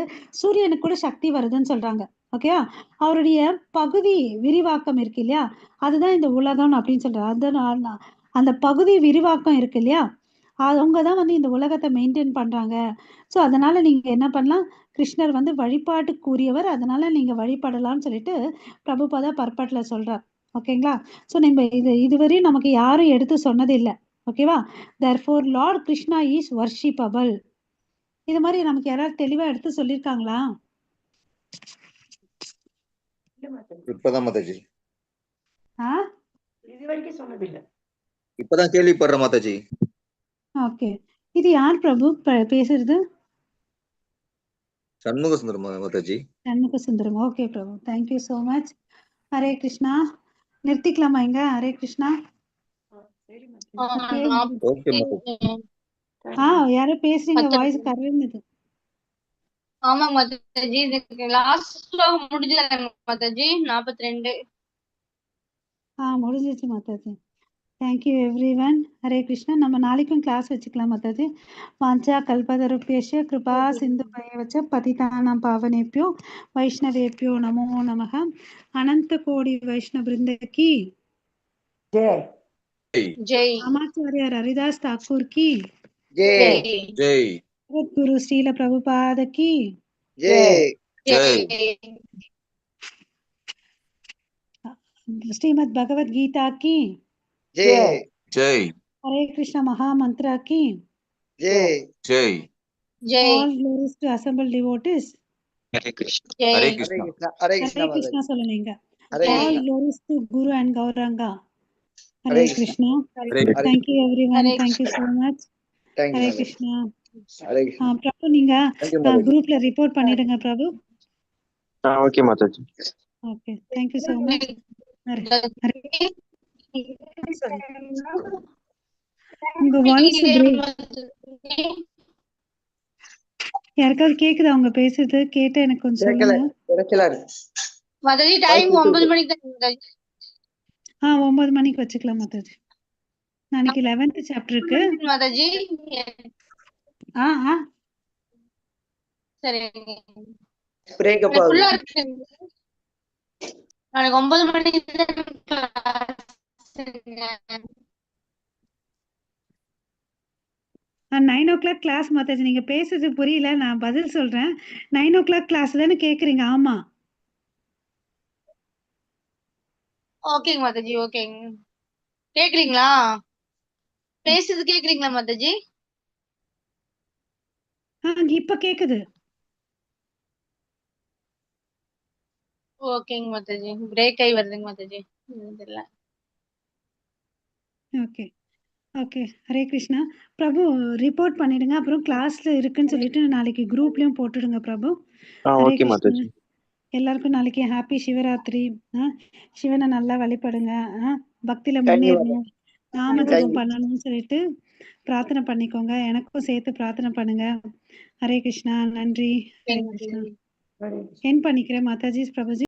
சூரியனுக்கு கூட சக்தி வருதுன்னு சொல்றாங்க. ஓகேவா? அவருடைய பகுதி விரிவாக்கம் இருக்கு இல்லையா, அதுதான் இந்த உலகம் அப்படின்னு சொல்றாரு. அதனால அந்த பகுதி விரிவாக்கம் இருக்கு இல்லையா, அவங்க தான் வந்து இந்த உலகத்தை மெயின்டைன் பண்றாங்க. ஸோ அதனால நீங்க என்ன பண்ணலாம், கிருஷ்ணர் வந்து வழிபாட்டுக்குரியவர், அதனால நீங்க வழிபடலாம்னு சொல்லிட்டு பிரபுபாதா பர்பட்ல சொல்றார். ஓகேங்களா? ஸோ நம்ம இதுவரையும் நமக்கு யாரும் எடுத்து சொன்னது இல்லை. ஓகேவா? therefore Lord Krishna is worshippable. இது மாதிரி நமக்கு யாராவது தெளிவா எடுத்து சொல்லியிருக்காங்களா? இப்பதான் மாதாஜி. இது வரைக்கும் சொன்னதில்லை. இப்பதான் கேள்விப்படுற மாதாஜி. ஓகே, இது யார் பிரபு பேசுறது? Shanmuga Sundaram Mataji. Shanmuga Sundaram. Okay Prabhu, thank you so much. Hare Krishna. நிறுத்திக்கலாமா இங்க? ஹரே கிருஷ்ணா. ஓகே. ஓகே மாதாஜி. யாரோ பேசுறீங்க, வாய்ஸ் கரெக்டுது. ஆமா மாதாஜி, இதுக்கு லாஸ்ட் ஸ்லோகம் முடிஞ்சது மாதாஜி. 42. முடிஞ்சிச்சு Mataji. Thank you every one. Hare Krishna. நம்ம நாளைக்கும் கிளாஸ் வச்சுக்கலாம் மாதாஜி. வாஞ்சா கல்பதருப்பேஷ்ய கிருபா சிந்து பயவச்ச பதிதானாம் பாவனேப்யோ வைஷ்ணவேப்யோ நமோ நமः. அனந்த கோடி வைஷ்ணவ பிருந்தகி ஜெய். ஜெய். ராமாச்சாரியார் ஹரிதாஸ் தாக்கூர் கி ஜெய். ஜெய். குரு ஸ்ரீல பிரபுபாத கி ஜெய். ஜெய். ஸ்ரீமத் பகவத் கீதா கி ஜெய். ஜெய். ஹரே கிருஷ்ண மகா மந்த்ரா கி ஜெய். ஜெய். ஜெய். All glories to assembled devotees. Hare Krishna. ஜெய். ஹரே ஹரே கிருஷ்ணா. கிருஷ்ணா. ஹரே ஹரே கிருஷ்ணா கிருஷ்ணா மாதாஜி. சொல்லுங்க. Hare All Krishna. glories to Guru and Gauranga. Hare Hare Krishna. Krishna. Hare Krishna. Thank you everyone. Hare Thank you so much. Thank you Hare Mataji. Krishna. Hare Krishna. Prabhu நீங்க தேங்க்யூ மாதாஜி. குரூப்ல ரிப்போர்ட் பண்ணிடுங்க Prabhu. Okay Mataji. Okay, thank you so much. உங்க voice யாருக்காவது கேக்குதா? அவங்க பேசுறது கேட்ட எனக்கு கொஞ்சம் கேட்கல, சொல்லுங்க. இறைச்சலா இருக்கு. மாதாஜி டைம் 9 மணிக்கு தான் மாதாஜி. 9 மணிக்கு வச்சுக்கலாம் மாதாஜி. நாளைக்கு 11th சாப்டர் இருக்கு மாதாஜி. சரி, பிரேக்கப் ஆகுது. ஃபுல்லா இருக்கு. நாளைக்கு 9 மணிக்கு தான் class. 9 o'clock class Mataji. நீங்க பேசுறது புரியல, நான் பதில் சொல்றேன். 9 o'clock கிளாஸ் தானே கேக்குறீங்க? ஆமா. ஓகேங்க மாதாஜி. ஓகேங்க. கேக்குறீங்களா? பேசுறது கேக்குறீங்களா மாதாஜி? இப்ப கேக்குது. ஓகேங்க மாதாஜி. பிரேக் ஆகி வருதுங்க மாதாஜி. தெரியல. Okay okay. Hare Krishna. Prabhu report பண்ணிடுங்க. அப்புறம் கிளாஸ்ல இருக்குன்னு சொல்லிட்டு நாளைக்கு குரூப்லயும் போட்டுடுங்க பிரபு. ஹரே ஓகே கிருஷ்ணா. மாதாஜி. எல்லாருக்கும் நாளைக்கு ஹாப்பி சிவராத்திரி. சிவனை நல்லா வழிபடுங்க. பக்தியில தேங்க்யூ முன்னேறணும், நாம Thank ஜபம் you. பண்ணணும்னு சொல்லிட்டு பிரார்த்தனை பண்ணிக்கோங்க. எனக்கும் சேர்த்து பிரார்த்தனை பண்ணுங்க. ஹரே கிருஷ்ணா. நன்றி. ஹரே கிருஷ்ணா. ஹரே கிருஷ்ணா. என் பண்ணிக்கிறேன் மாதாஜி. பிரபுஜி.